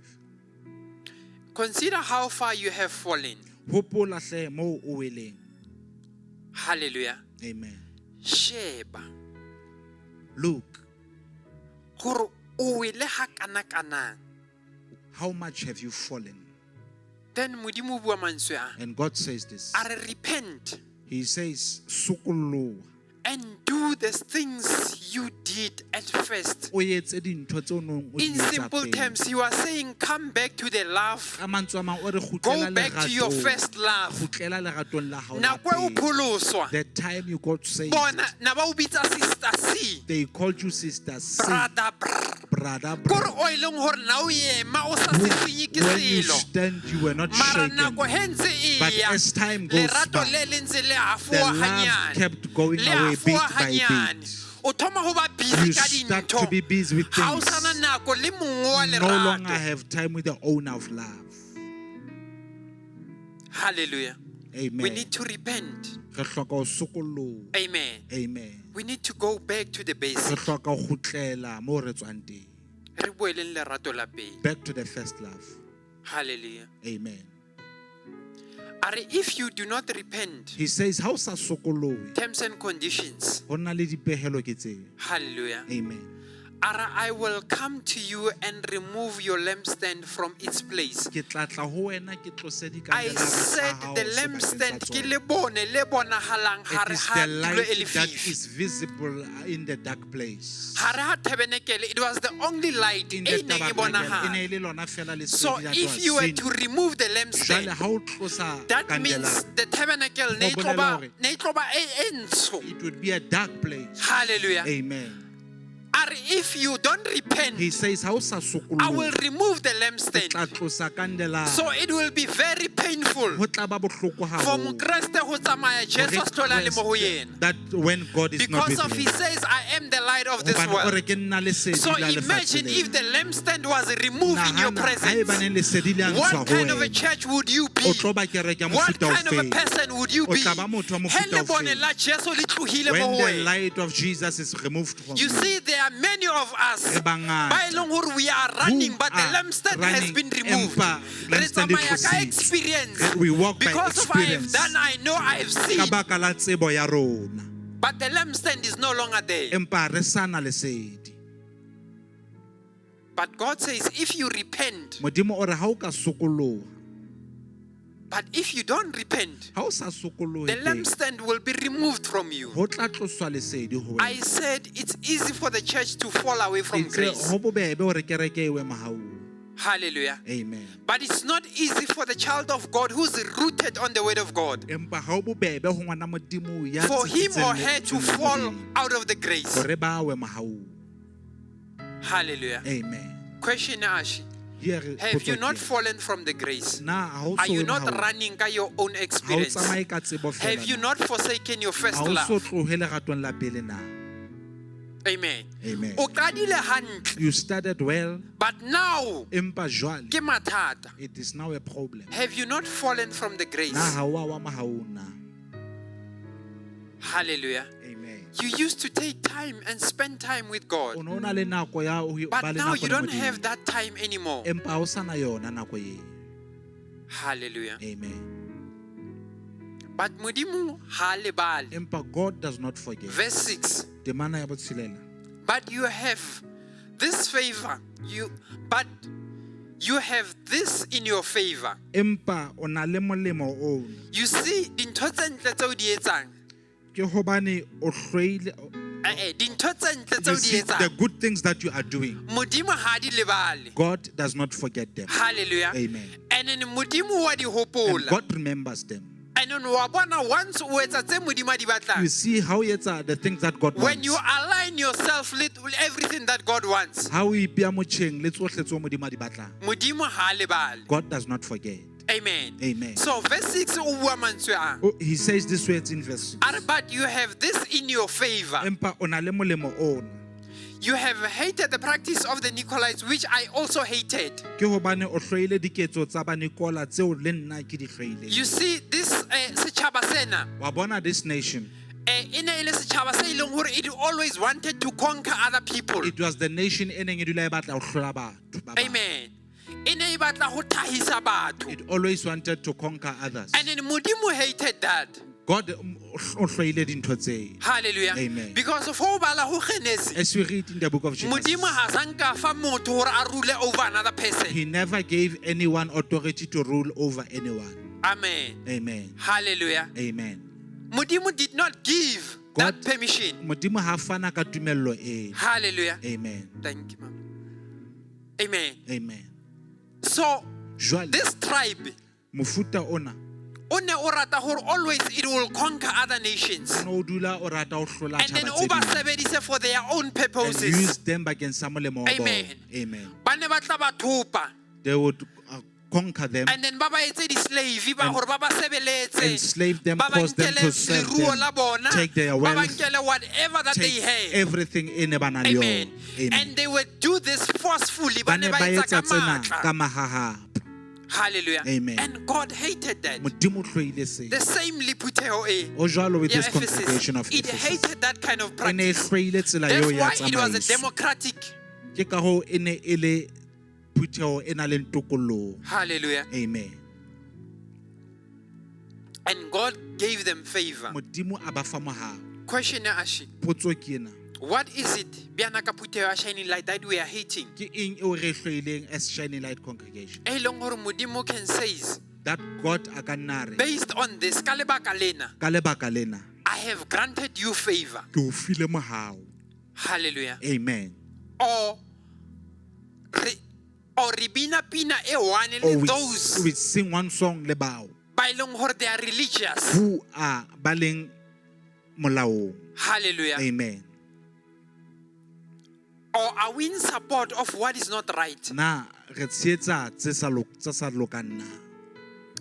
Consider how far you have fallen. Hopola hle mo o weleng. Hallelujah. Amen. Sheba. Look, Hore o wele ha kana kana. how much have you fallen? Then modimo o bua mantswe a. And God says this. Are repent He says, Sukulu. and do the things you did at first. O etse dintho tse o neng o di In etsa simple pele. terms, you are saying, come back to the love. Ka mantswe a mang o re Go kgutlela back to your leratong. first love. Kgutlela leratong la hao la Nako e o pele. pholoswa. The time you got saved, Bona na ba o bitsa sister C. they called you sister C, Brother brr. brother, Kore brother. o ileng hore na o ema o sa se fenye ke When you selo. stand, you were not Mara shaken. nako he ntse e But ya, as time goes lerato by, le le ntse le the hafoa love hanyane. kept going Le away bit hafoa by hanyane. bit. O thoma ho ba busy You ka start dintho. to be busy with Ha o things. sana nako le mongwe wa No longer lerato. have time with the owner of love. Hallelujah. Amen. We need to repent. Re hloka ho sokoloha. Amen. Amen. We need to go back to the Re basic. hloka ho kgutlela moo re tswang teng. Re boeleng lerato la pele. Back to the first love. Hallelujah. Amen. Are if you do not repent, He says, how sa sokolohe? terms and conditions. Ho na le dipehelo ke tseo. Hallelujah. Amen. Are I will come to you and remove your lampstand from its place. Ke tla tla ho wena ke tlose I dikandela tsa said hao the sebakeng sa lampstand ke tsona. le bone le bonahalang It hare is ha the tulo e light that lefifi. is visible in the dark place. Hare ha tabernacle, it was the only light e In the neng e tabernacle, e bonahala. ne e le lona fela So lesedi la if you were tloha to seng. remove the Jwale lampstand, ha o tlosa that kandela, means the tabernacle ne Ho bolela hore- e tloba e ntsho. it would be a dark place. Hallelujah. Amen. Are if you don't repent, He says, ha o sa I will sokolohe, remove the ke lampstand. tla tlosa kandela. So it will be very painful Ho tla ba bohloko for haholo. Mokreste ho tsamaya Jesu a se hlola le mo ho yena. That when God is not Because with of he him. says, I am the light of this Hobane o re world. ke nna lesedi So la lefatshe imagine lena. if the lampstand was removed in your Nahana, presence. haebaneng lesedi le a ntshwa What ho kind of a wena, church would you o be? tlo ba kereke ya What mofuta kind of a ofeng? person would you O be? tla ba motho wa mofuta He le bone ofeng? la Jesu le tlohile When mo ho the wena. light of Jesus is removed from You you, see, there are many of us. re bangata Ba e leng hore we are running, who but the are lampstand has running, been removed. empa Re lampstand e tsamaya ka tlositswe. experience. We walk by Because of I have experience. done, I know, I have seen. ka baka la tsebo ya rona, But the lampstand is no longer there. empa re sana lesedi. But God says, if you repent, Modimo o re ha o ka sokoloha, but if you don't repent, ha o sa sokolohe the teng, lampstand will be removed from you. ho tla tloswa lesedi ho I wena. said it's easy for the church to fall away from Itse grace. ho bobebe hore kereke e we mahaung. Hallelujah. Amen. But it's not easy for the child of God who's rooted on the word of God, Empa ha o bobebe ho ngwana Modimo ya for him or tsitsitseng her to lentsweng la fall Modimo, out of the grace. hore ba we mahaung. Hallelujah. Amen. Question Ashi, Here re have you potso not ke, fallen from the grace? na ha o Are so you we not mahaung? running by your own Ha o experience? tsamaye ka tsebo fela Have you na? not forsaken your first Ha o so love? tlohe leratong la pele na? Amen. Amen. O qadile hantle, You started well, but now empa jwale ke mathata. it is now a problem. Have you not fallen from the Na grace? ha wa wa mahaung na? Hallelujah. Amen. You used to take time and spend time with God, O no na le nako ya ho ba but le now nako you le don't have Modimo. that time anymore. Empa ha o sana yona nako e. Hallelujah. Amen. But Modimo ha lebale. Empa God does not forget. Verse 6. Temana ya botshelela. But you have this favor. But you have this in your favor. Empa o na le molemo o. You see, dintho tse ntle tse o di etsang. Ke hobane o hlwele dintho tse ntle tseo You di see, the etsang good things that you are doing, modimo ha di lebale. God does not forget them. Hallelujah. Amen. And then modimo wa di And hopola. God remembers them. And then wa bona once o etsa tse modimo a di You batlang, see how it's the things that God when wants. you align yourself with everything that God wants, How we be mocheng le tsohle tseo Modimo a di batlang. modimo ha lebale. God does not forget. Amen. Amen. So verse 6 o bua mantswe a. Oh, he says this words in verse 6. But you have this in your favor. Empa o na le molemo ono. You have hated the practice of the Nicolaitans, which I also hated. Ke hobane o hloile diketso tsa ba Nicola tseo le nna ke di hloile. You see, this setjhaba sena, Wa bona this nation. e ne e le setjhaba se ileng hore it always wanted to conquer other people. It was the nation e neng e dula e batla ho hlola batho ba bang. Amen. E ne e batla ho thahisa batho. It always wanted to conquer others. And then modimo hated that. God o hloile dintho tse. Hallelujah. Amen. Because of ho bala ho Genesis, As we read in the book of modimo Genesis, ha sanka fa motho hore a rule over another person. he never gave anyone authority to rule over anyone. Amen. Amen. Hallelujah. Amen. Modimo did not give that permission. Modimo ha fana ka tumello e. Hallelujah. Amen. Thank you, Mama. Amen. Amen. So Jwale this tribe, mofuta ona o ne o rata hore always it will conquer other nations. no dula o rata ho hlola And then tjhaba o ba tse ding sebedise for their own and purposes. use them against sa molemo wa Amen. bona. Amen. Ba ne ba tla ba thopa. They would conquer them, And then ba ba etse di-slave ba hore ba ba sebeletse. enslave them, Ba ba cause them to nkele serve leruo la them, bona. take their Ba ba wealth, nkele whatever that they take have. everything in a banana. Amen. Amen. And they would do this forcefully. Ba Ba ne ne ba ba etsa etsa ka tsena matla. ka mahahapa. Hallelujah. Amen. And God hated that. Modimo o hloile se. The same Liputeo A. O jwalo with Yeah, this congregation of It Ephesus. hated that kind of E ne e practice. hloile tsela That's eo ya why it was a tsamaiso. democratic. Ke ka hoo e ne e le phuthego e na le tokoloho. Hallelujah. Amen. And God gave them favor. Modimo a ba fa mohao. Question ashi. Potso ke ena. What is it? Biana kaputeo shining light that we are hating. Ke eng eo re hloileng as Shining Light congregation? E leng hore modimo can says, That God a ka nna re based on this, ka lebaka lena, ka lebaka lena I have granted you favor. ke o file mohao. Hallelujah. Amen. Or ribina pina e one Or le we those sing one song le bao ba ileng hore they are religious. who are ba leng molaong. Hallelujah. Amen. Or are we in support of what is not right? Na re tsheetsa tse sa lokang na.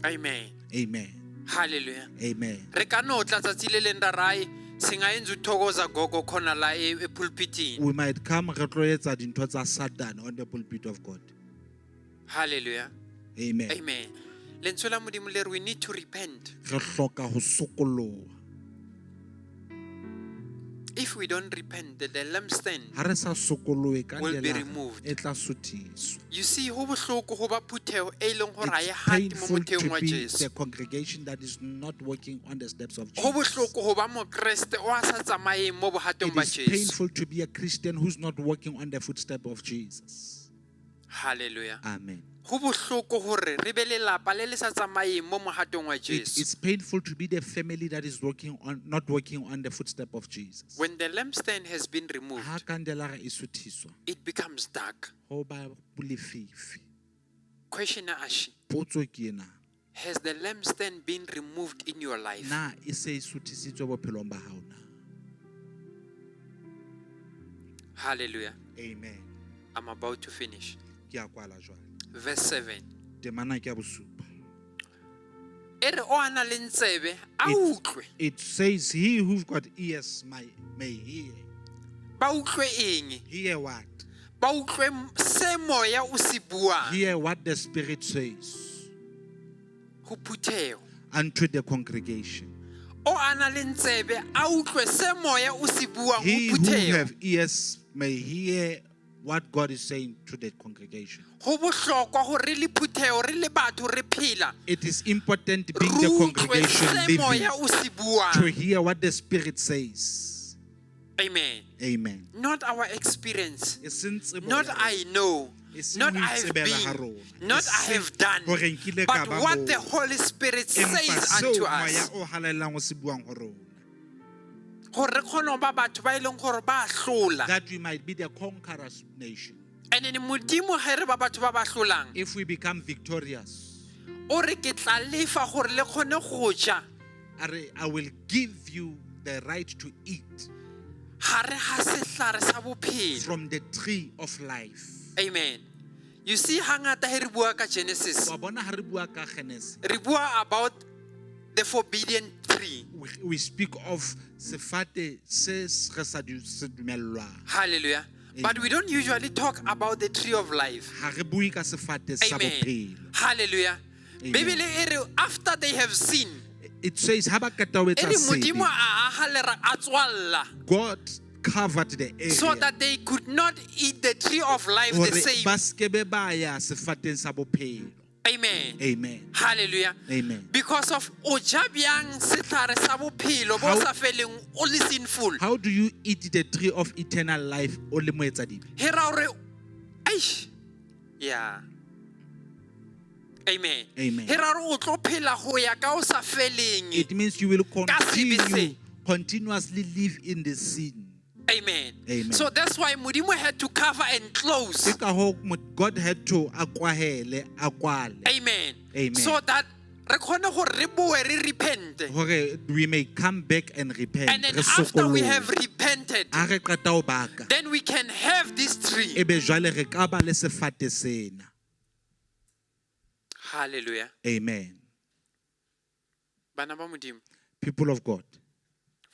Amen. Amen. Hallelujah. Amen. Re ka no tla tsatsi le leng ra rai singayenza uthokoza gogo khona la epulpitini. We might come re tlo etsa dintho tsa Satan on the pulpit of God. Hallelujah. Amen. Amen. Lentswe la modimo le re we need to repent. Re hloka ho sokoloha. If we don't repent, the lampstand, Ha re sa sokolohe ka will be lela removed. e tla suthiswa. you see, ho bohloko ho ba phutheo e leng hore ha e It's hate mo painful motheong to wa be Jesu. the congregation that is not working on the steps of Ho Jesus. bohloko ho ba mokreste o a sa tsamaeng mo bohatong It ba is Jesu. painful to be a Christian who's not walking on the footstep of Jesus. Hallelujah. Amen. Ho bohloko hore re be lelapa le le sa tsamaeng mo mohatong wa Jesu. It's painful to be the family that is not working on the footstep of Jesus. When the lampstand has been removed, Ha kandelara e suthiswa, it becomes dark. ho ba bolefifi. Question ashi, Potso ke ena, has the lampstand been removed in your life? na e se e suthisitswe bophelong ba hao na? Hallelujah. Amen. I'm about to finish. Ke a kwala jwale. Verse 7. Temana ke a bosupa. Ere o ana le ntsebe a utlwe. It says, he who's got ears may hear. Ba utlwe eng? Hear what? Ba utlwe se moya o se buang. Hear what the Spirit says Ho phutheo. unto the congregation. O ana le ntsebe a utlwe se moya o se buang He ho who phutheo. have ears may hear what God is saying to the congregation. Ho bohlokwa hore re le phutheo re le batho re phela. It is important being Re the utlwe congregation se living moya o se to buang. hear what the Spirit says. Amen. Amen. Not our experience. E seng tsebo Not ya I know. seng Not ho I have itsebela ha been. rona. Not E I seng have done. hore nkile ka But ba what moo. the Holy Spirit Empa says seo unto moya us. o halelang o se buang ho rona. gore re kgone go ba batho ba e leng gore ba hlola. that we might be the conquerors nation. And then modimo ge re ba batho ba ba hlolang, If we become victorious, o re ke tla lefa gore le kgone go ja I will give you the right to eat gare ga setlhare sa bophelo. from the tree of life. Amen. You see, hangata he re bua ka Genesis, Wa bona ha re bua ka Genesis, re bua about the forbidden tree. we speak of sefate se re sa se dumellwang. Hallelujah. But we don't usually talk about the tree of life. Ha re bue ka sefate sa Amen. bophelo. Hallelujah. Amen. Bibele e re after they have sinned, It says ha ba keta ho e etsa re modimo sebe, a aga lera a tswalla God covered the area so that they could not eat the tree of life the hore same. ba skebe ba ya sefateng sa bophelo. Amen. Amen. Hallelujah. Amen. Because of o ja bjang setlhare sa bophelo bo How- sa feleng o le sinful. How do you eat the tree of eternal life o le moetsadibe? He ra ore aish. Yeah. Amen. Amen. He ra ore o tlo phela go ya ka o sa feleng. It means you will sebe se. continuously live in the sin. Amen. Amen. So that's why Modimo had to cover and close. Ke ka hoo God had to akwahele, akwale, Amen. Amen. So that re kgone gore re boe re repent. hore we may come back and repent. And then Re after we sokolohe. have repented, Ha re qeta ho baka, then we can have this tree. ebe jwale re ka ba le sefate sena. Hallelujah. Amen. Bana ba Modimo, People of God,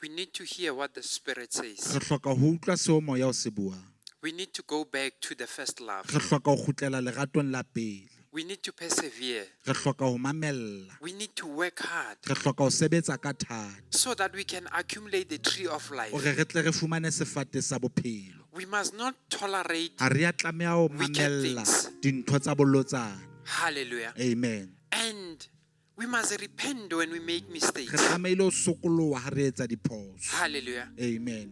we need to hear what the Spirit says. re hloka ho utlwa seo moya o se buang. We need to go back to the first love. Re hloka ho kgutlela leratong la pele. We need to persevere. Re hloka ho mamella. We need to work hard Re hloka ho sebetsa ka thata so that we can accumulate the tree of life. hore re tle re fumane sefate sa bophelo. We must not tolerate. Ha re a tlameha ho Wicked mamella things. dintho tsa bolotsana. Hallelujah. Amen. And we must repent when we make Re mistakes. tlamehile ho sokoloha ha re etsa diphoso. Hallelujah. Amen.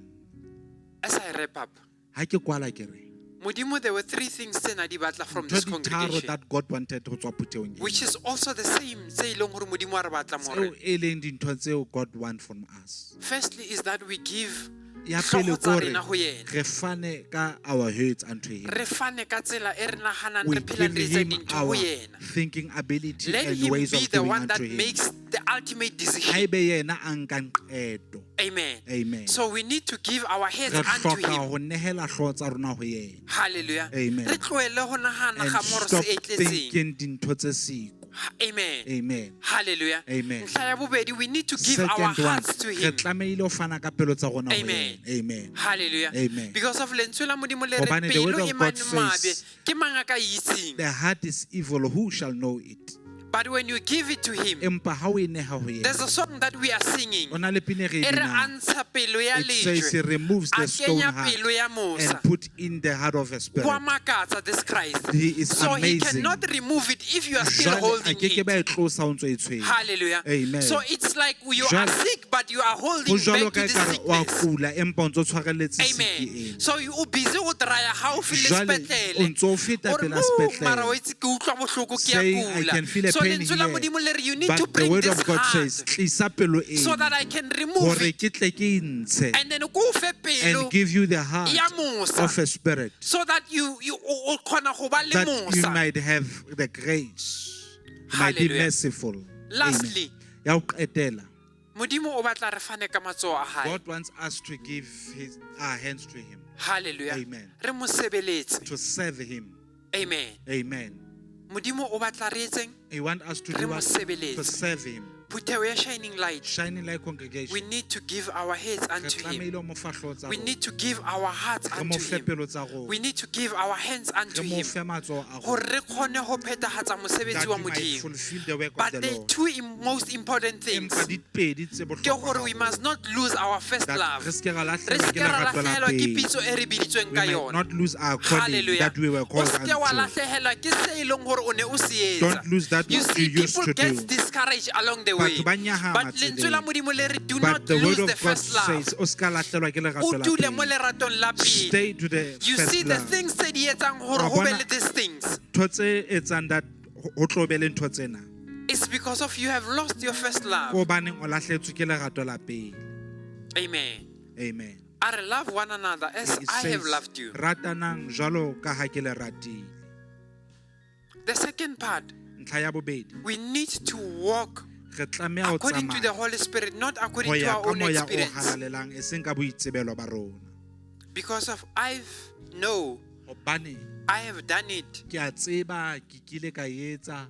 As I wrap up, Ha ke kwala ke re, Modimo, there were three things tsena di batla from ntho this di tharo congregation, that God wanted ho tswa phuthehong ena. which is also the same tse ileng gore Modimo a re batla mo Tseo rena. e leng dintho tseo God want from us. Firstly is that we give Ya pele tlhogo ke tsa hore rena go yena. re fane ka our hurts unto him. Re fane ka tsela e re naganang We re phelang give re etsa him dintho go our yena. thinking ability Let and him ways be of the doing one that unto him. makes the ultimate decision. Ha ebe yena a nkang qeto. Amen. Amen. So we need to give our heads Re unto hloka him. ho nehela hlooho tsa rona ho yena. Hallelujah. Amen. Re tlohele go nagana And ga mo re stop se e tletseng. thinking dintho tse siko. Amen. Amen. Hallelujah. Amen. Ntlha ya bobedi, we need to give our Second one, hearts to re him. tlamehile ho fana ka pelo tsa rona ho Amen. yena. Amen. Hallelujah. Amen. Because of lentswe la Modimo le re Hobane the word pelo of e God mane says, mabe ke mang a ka itseng. The heart is evil, who shall know it? But when you give it to him, Empa ha o e neha ho there's yena. a song that we are singing. O na le pina e re e E re binang. antsha pelo ya It says he lejwe, removes a the stone kenya heart pelo ya mosa. and put in the heart of a spirit. Wa makatsa this Christ. He is So he amazing. cannot remove it if you are still Jwale a holding keke ba it. e tlosa o ntso e tshwere. Hallelujah. Amen. So it's like you are Jwale- sick, but you are holding Ho jwalo back to ka the ekare wa sickness. kula empa o ntso tshwarelletse Amen. siki ena. So you busy o traya how feel Jwale, sepetlele. o ntso feta Or pela no, sepetlele. mara wa itse ke utlwa bohloko ke ya Saying, I kula. can feel a So pain lentswe la here. Modimo le re, you need to But the bring word this of God heart says, tlisa pelo so that ena I can remove hore it ke tle ke e ntshe and then go fe pelo and give you the heart ya mosa. of a spirit So that you o kgona go ba le that you mosa. might have the grace. You might be Hallelujah. merciful. Lastly, Amen. Ya ho qetela. Modimo o batla re fane ka matsoho a hae. God wants us to give our hands to him, Hallelujah. Amen. Re mo sebeletse. to serve him. Amen. Amen. Modimo o batla re etseng? He wants us to Re do mo what? sebeletse. To serve him. Phuthego ya shining light. Shining like congregation. We need to give our heads Re unto him. tlamehile ho mo fa hlooho tsa We rona. need to give our hearts Re mo unto fe him. pelo tsa rona. We need to give our hands unto Re mo him. fe matsoho a Gore rona. re kgone go phethagatsa mosebetsi That wa we might Modimo. fulfill the work of But the the Lord. two most important things Empa di pedi tse ke bohlokwa gore we haholo. must not lose our first That love. re ske ra Re lahlehelwa seke ke ra lerato la lahlehelwa ke pele. pitso e re biditsweng We ka might yona. not lose our calling Hallelujah. that we were O called seke wa unto. lahlehelwa ke se e leng gore o ne o se etsa. Don't lose that You what see, you used people to get do. discouraged along the way. Batho ba nyahama But lentswe la tseleng. Modimo le re, do But not the lose word the of God first love. says, o ska lahlehelwa ke lerato O la dule mo pele. leratong la pele. Stay to the You first see the love. things tse di etsang gore Wa go be bona- le these things. Ntho tse etsang that ho tlo be le ntho tsena. It's because of you have lost your first love. Ko baneng o lahlehetswe ke lerato la pele. Amen. Amen. Are love one another as It I have says, loved you. ratanang jwalo ka ha ke le ratile. The second part, Ntlha ya bobedi, we need to walk re tlameha ho according to the tsamaya Holy Spirit, not ho according to ya our ka own moya o experience. halalelang, e seng ka boitsebelo ba rona. Because of I know, Hobane I have done it, ke a tseba ke kile ka etsa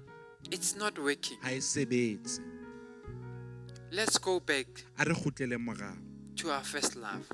it's not working. ha e sebetse. Let's go back A re kgutlele morao to our first love.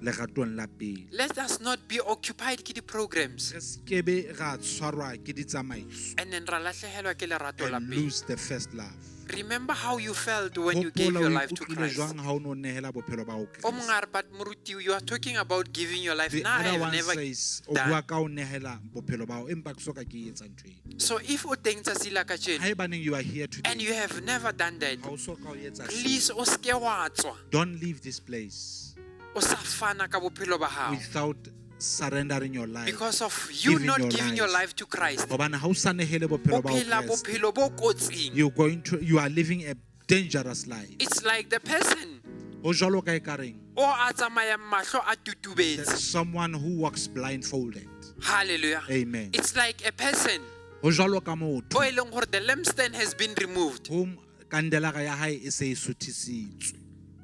legatong la pele. Let us not be occupied with the programs Re skebe ra tshwarwa ke ditsamaiso and then ra lahlehelwa ke lerato la and pele. lose the first love. Remember how you felt when you gave Hopola your o life to ikutlwile Christ. jwang ha o no nehela bophelo ba ho O Kriste. mong a re, but Moruti, you are talking about giving your life. The Now I other have one never says o done. bua ka o nehela bophelo ba ho empa ke soka ke etsa ntho e. So if o teng tsatsi la kajeno Haebaneng you are here and today, you have never done that, ha o soka o etsa se, please o ske wa tswa. don't leave this place O sa fana ka bophelo ba hao. without surrendering your life. Because of you Giving not your giving your life. life to Christ. Hobane ha o sa nehele O bophelo ba ho phela Kreste, bophelo bo kotsing. you are living a dangerous life. It's like the person O jwalo ka ekareng, o a tsamayang mahlo a tutubetse. there's someone who walks blindfolded. Hallelujah. Amen. It's like a person O jwalo ka motho o e leng hore the lampstand has been removed. whom kandelaka ya hae e se e suthisitswe,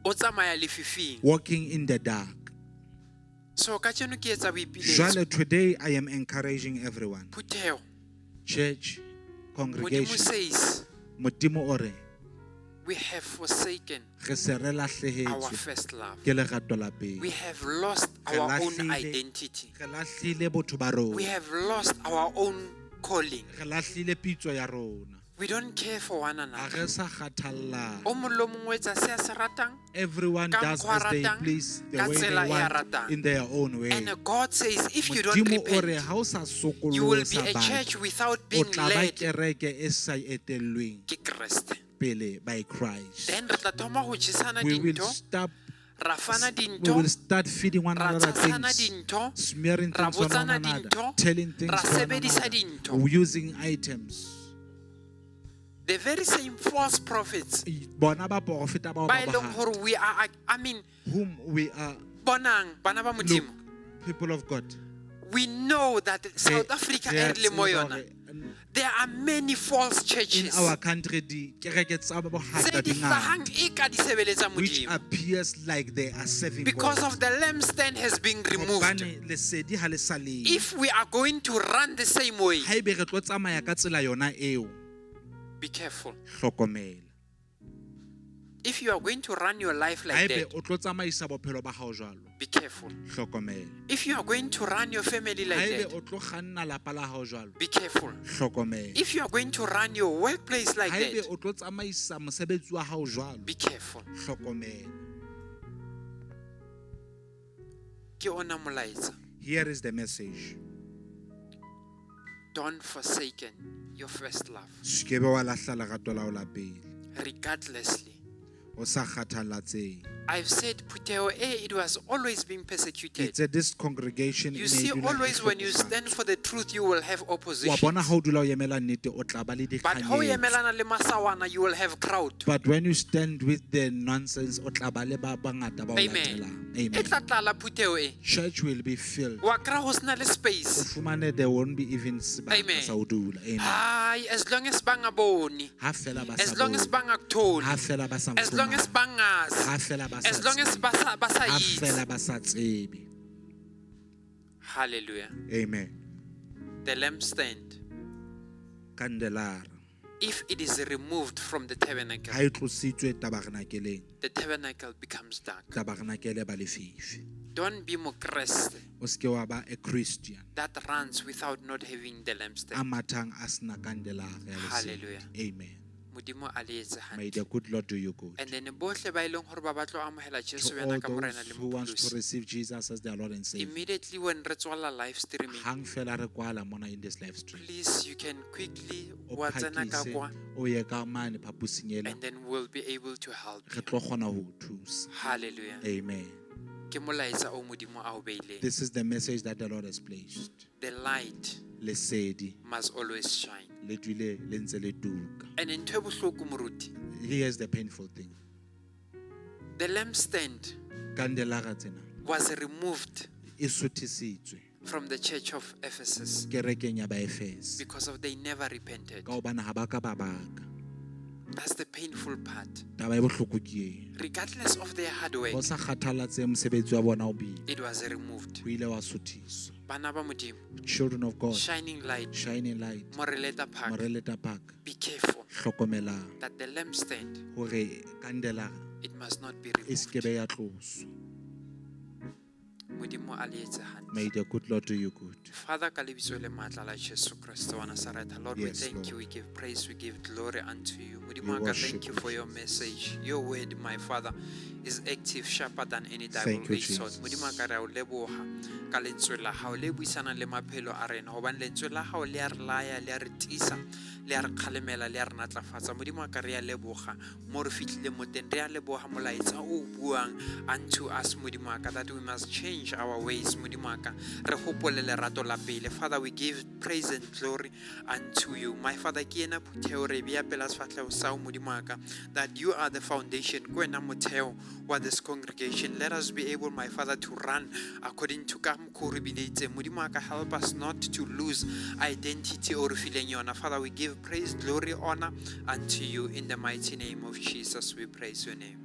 O tsamaya lefifing. walking in the dark. So kajeno ke etsa boipiletso. Jwale today I am encouraging everyone, Phutheo, church, Modimo congregation. says Modimo ore we have forsaken re se re our lahlehetswe first love. ke lerato la pele. We have lost Re our own lahlile- identity. re lahlile botho ba rona. We have lost our own calling. Re lahlile pitso ya rona. We don't care for one Ha another. re sa kgathallane. O mong le o mong o etsa se a se ratang. Everyone Ka does mokgwa as they ratang, please, the ka way they tsela e a want, ratang. in their own way. And God says if you don't Modimo ore repent, ha o sa you will be sokolosa a church batho, without o being tla ba led kereke e sa etellweng ke Kriste. pele by Christ. Then re tla thoma ho jesana We will dintho, stop. ra fana We dintho, will start feeding one ra another tshasana things, dintho, smearing ra things on one botsana another, dintho, telling things ra to one sebedisa another, dintho. using items. The very same false prophets Bona ba profeta bao ba ba e leng bahadi, hore we are, I mean, whom we are, bonang bana ba look, modimo. people of God. We know that South Africa Re a e re le mo tseba yona. hore, There are many false in churches our country, di kereke tsa tse bohata di di hlahang ngata, e ka di sebeletsa which modimo. appears like they are serving Because God. of the lampstand has been removed. Hobane lesedi ha le sa leyo. If we are going to run the same way, Haebe re tlo tsamaya ka tsela yona eo, be careful. hlokomela. If you are going to run your life like Haebe that, o tlo tsamaisa bophelo ba hao jwalo, be careful. hlokomela. If you are going to run your family like Haebe that, o tlo kganna lapa la hao jwalo, be careful. hlokomela. If you are going to run your workplace like Haebe that, o tlo tsamaisa mosebetsi wa hao jwalo, be careful. hlokomela. Ke ona molaetsa. Here is the message. Don't forsake your first love, Sekebe wa lahla lerato la hao la pele, regardlessly. o sa kgathalatsehe. I've said, Puteo, it was always being persecuted. It's this congregation. You e ne e see, dula e always when you hlokofatsa. stand for the truth, you will have Wa opposition. bona ha o dula o emela nnete, o tla ba le But how you dikganyetso. emelana le masawana, you will have crowd. But when you stand with the nonsense, o tla ba le ba bangata ba o Amen. latelang. E Amen. tla tlala Puteo e. Church will be filled. Wa kra ho sna le O space. fumane there won't be even sebaka Amen. sa ho dula. Amen. Hi, as long as banga boni, Ha fela ba sa as long as bone. banga kutholi, Ha fela ba sa as long as mfumane. bangas, Ha fela ba sa as long as tsebe. basa Ha yitsi. fela ba sa tsebe. Hallelujah. Amen. The lampstand, Candelabra. if it is removed from the tabernacle, Ha e tlositswe tabernakeleng, the tabernacle becomes dark. tabernakele ba lefifi. Don't be Mokreste O seke wa ba a Christian. that runs without not having the A lampstand. mathang a sena candelabra ya lesedi. Hallelujah. Amen. Modimo a le etse May hantle. the good Lord do you good. And then bohle ba ileng hore ba batla ho amohela Jesu To yena all ka morena those le who wants to mopholosi. receive Jesus as their Lord and Savior, Immediately when re tswala live streaming, hang fela re kwala mona in this live stream. please you can quickly O wa tsena ka phakise, kwa, o ye ka mane phaposing ela, and then we'll be able to help re you. tlo kgona ho o thusa. Hallelujah. Amen. Ke molaetsa o modimo a o beileng. This is the message that the Lord has placed. The light Lesedi must always shine. le dule le ntse le tuka. And ntho e bohloko moruti, Here's the painful thing. The lampstand kandelara tsena was removed e suthisitswe from the church of Ephesus kerekeng ya baefese because of they never repented. ka hobane ha ba ka ba baka. That's the painful part. Taba e bohloko ke ena. Regardless of their hard work, Ho sa kgathalatse mosebetsi wa bona o boima, it was removed. o ile wa suthiswa. Bana ba Modimo, Children of God, shining light, shining light, Moreleta Park, Moreleta Park, be careful hlokomelang that the lampstand, hore kandelara it must not be e se ke removed. be ya tloswa. Modimo a le etse hantle. May the good Lord do you good. Father, ka lebitso le matla la Jesu Kristo wa Nazareth, Lord, we Yes, thank Lord. you, we give praise, we give glory unto you. We Modimo, I worship thank you you, for your Jesus. message. Your word, my Father, is active, sharper than any Thank double-edged you, sword. Jesus. Modimo, ka re a o leboha ka lentswe la hao le buisana le maphelo a rena, hobane lentswe la hao le a re laya, le a re tiisa, le a re kgalemela, le a re natlafatsa. Modimo, ka re a leboha mo re fihlile mo teng, re a leboha molaetsa o buang unto us, Modimo, ka that we must change our ways, Modimo, ka re hopole lerato la pele. Father, we give praise and glory unto you. My Father, ke ena phutheo re bea pela sefatlhego sa o, Modimo wa ka, that you are the foundation, ke wena motheo wa this congregation. Let us be able, my Father, to run according to ka mokgwa o re bileitseng. Modimo wa ka, help us not to lose identity o re fileng yona. Father, we give praise, glory, honor unto you. In the mighty name of Jesus, we praise your name.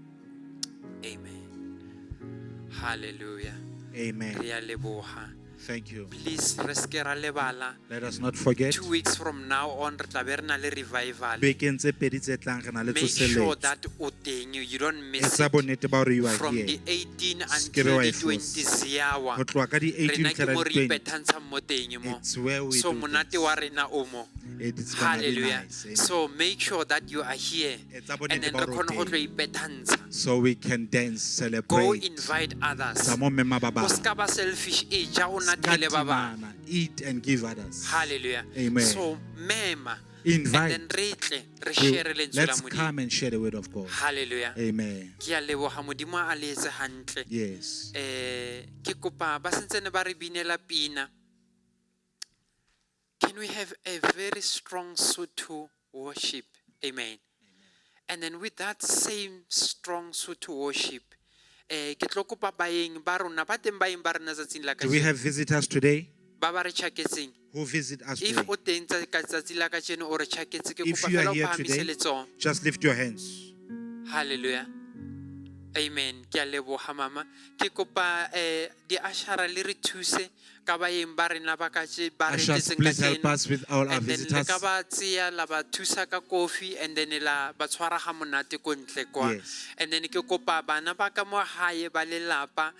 Amen. Hallelujah. Amen. Re a leboha. Thank you. Please, re se ke ra lebala. Let us not forget, 2 weeks from now on, re tla be re na le revival. bekeng tse pedi tse tlang re na le Make sure tsoseletso. that o teng, you don't miss Etsa it. bonnete ba hore you are From here. the 18 Se ke be until wa the e fosa. 20 ziawa. Ho tloha ka di 18 Rena ke fela mo di re 20. ipetantshang mo teng mo. It's where we So do monate this. wa rena o mo. It's gonna be Hallelujah. nice. Amen. So make sure that you are here. Etsa And bonnete then ba re hore o kgone go tlo teng. ipetantsha. So we can dance, Go celebrate. invite others. Sa mo mema ba O bang. ska ba selfish e ja o Ska natele ba bang. timana, eat and give others. Hallelujah. Amen. So mema. Invite. And then re tle re We- share lentswe la Let's Modimo. come and share the word of God. Hallelujah. Amen. Ke a leboga Modimo a le etse hantle. Yes. Ke kopa ba sentsene ba re binela pina. Can we have a very strong Sotho worship? Amen. And then with that same strong Sotho worship, ke tlo kopa baeng ba rona ba teng baeng ba rena tsatsing la Do we kajeno, have visitors today ba ba re tjhaketseng. who visit us If today? o teng ka tsatsi la kajeno o re tjhaketse, ke If kopa you are fela o here phahamise today, letsoho. just lift your hands. Hallelujah. Amen. Ke a leboga mama. Ke kopa di ashara le re thuse ka baeng ba rena ba ka ba re Ushers, tletseng please help kajeno. us with all our And then le visitors. ka ba tseya la ba thusa ka coffee and then la ba tshwara ga monate ko ntle kwa. Yes. And then ke kopa bana ba ka mo hae ba lelapa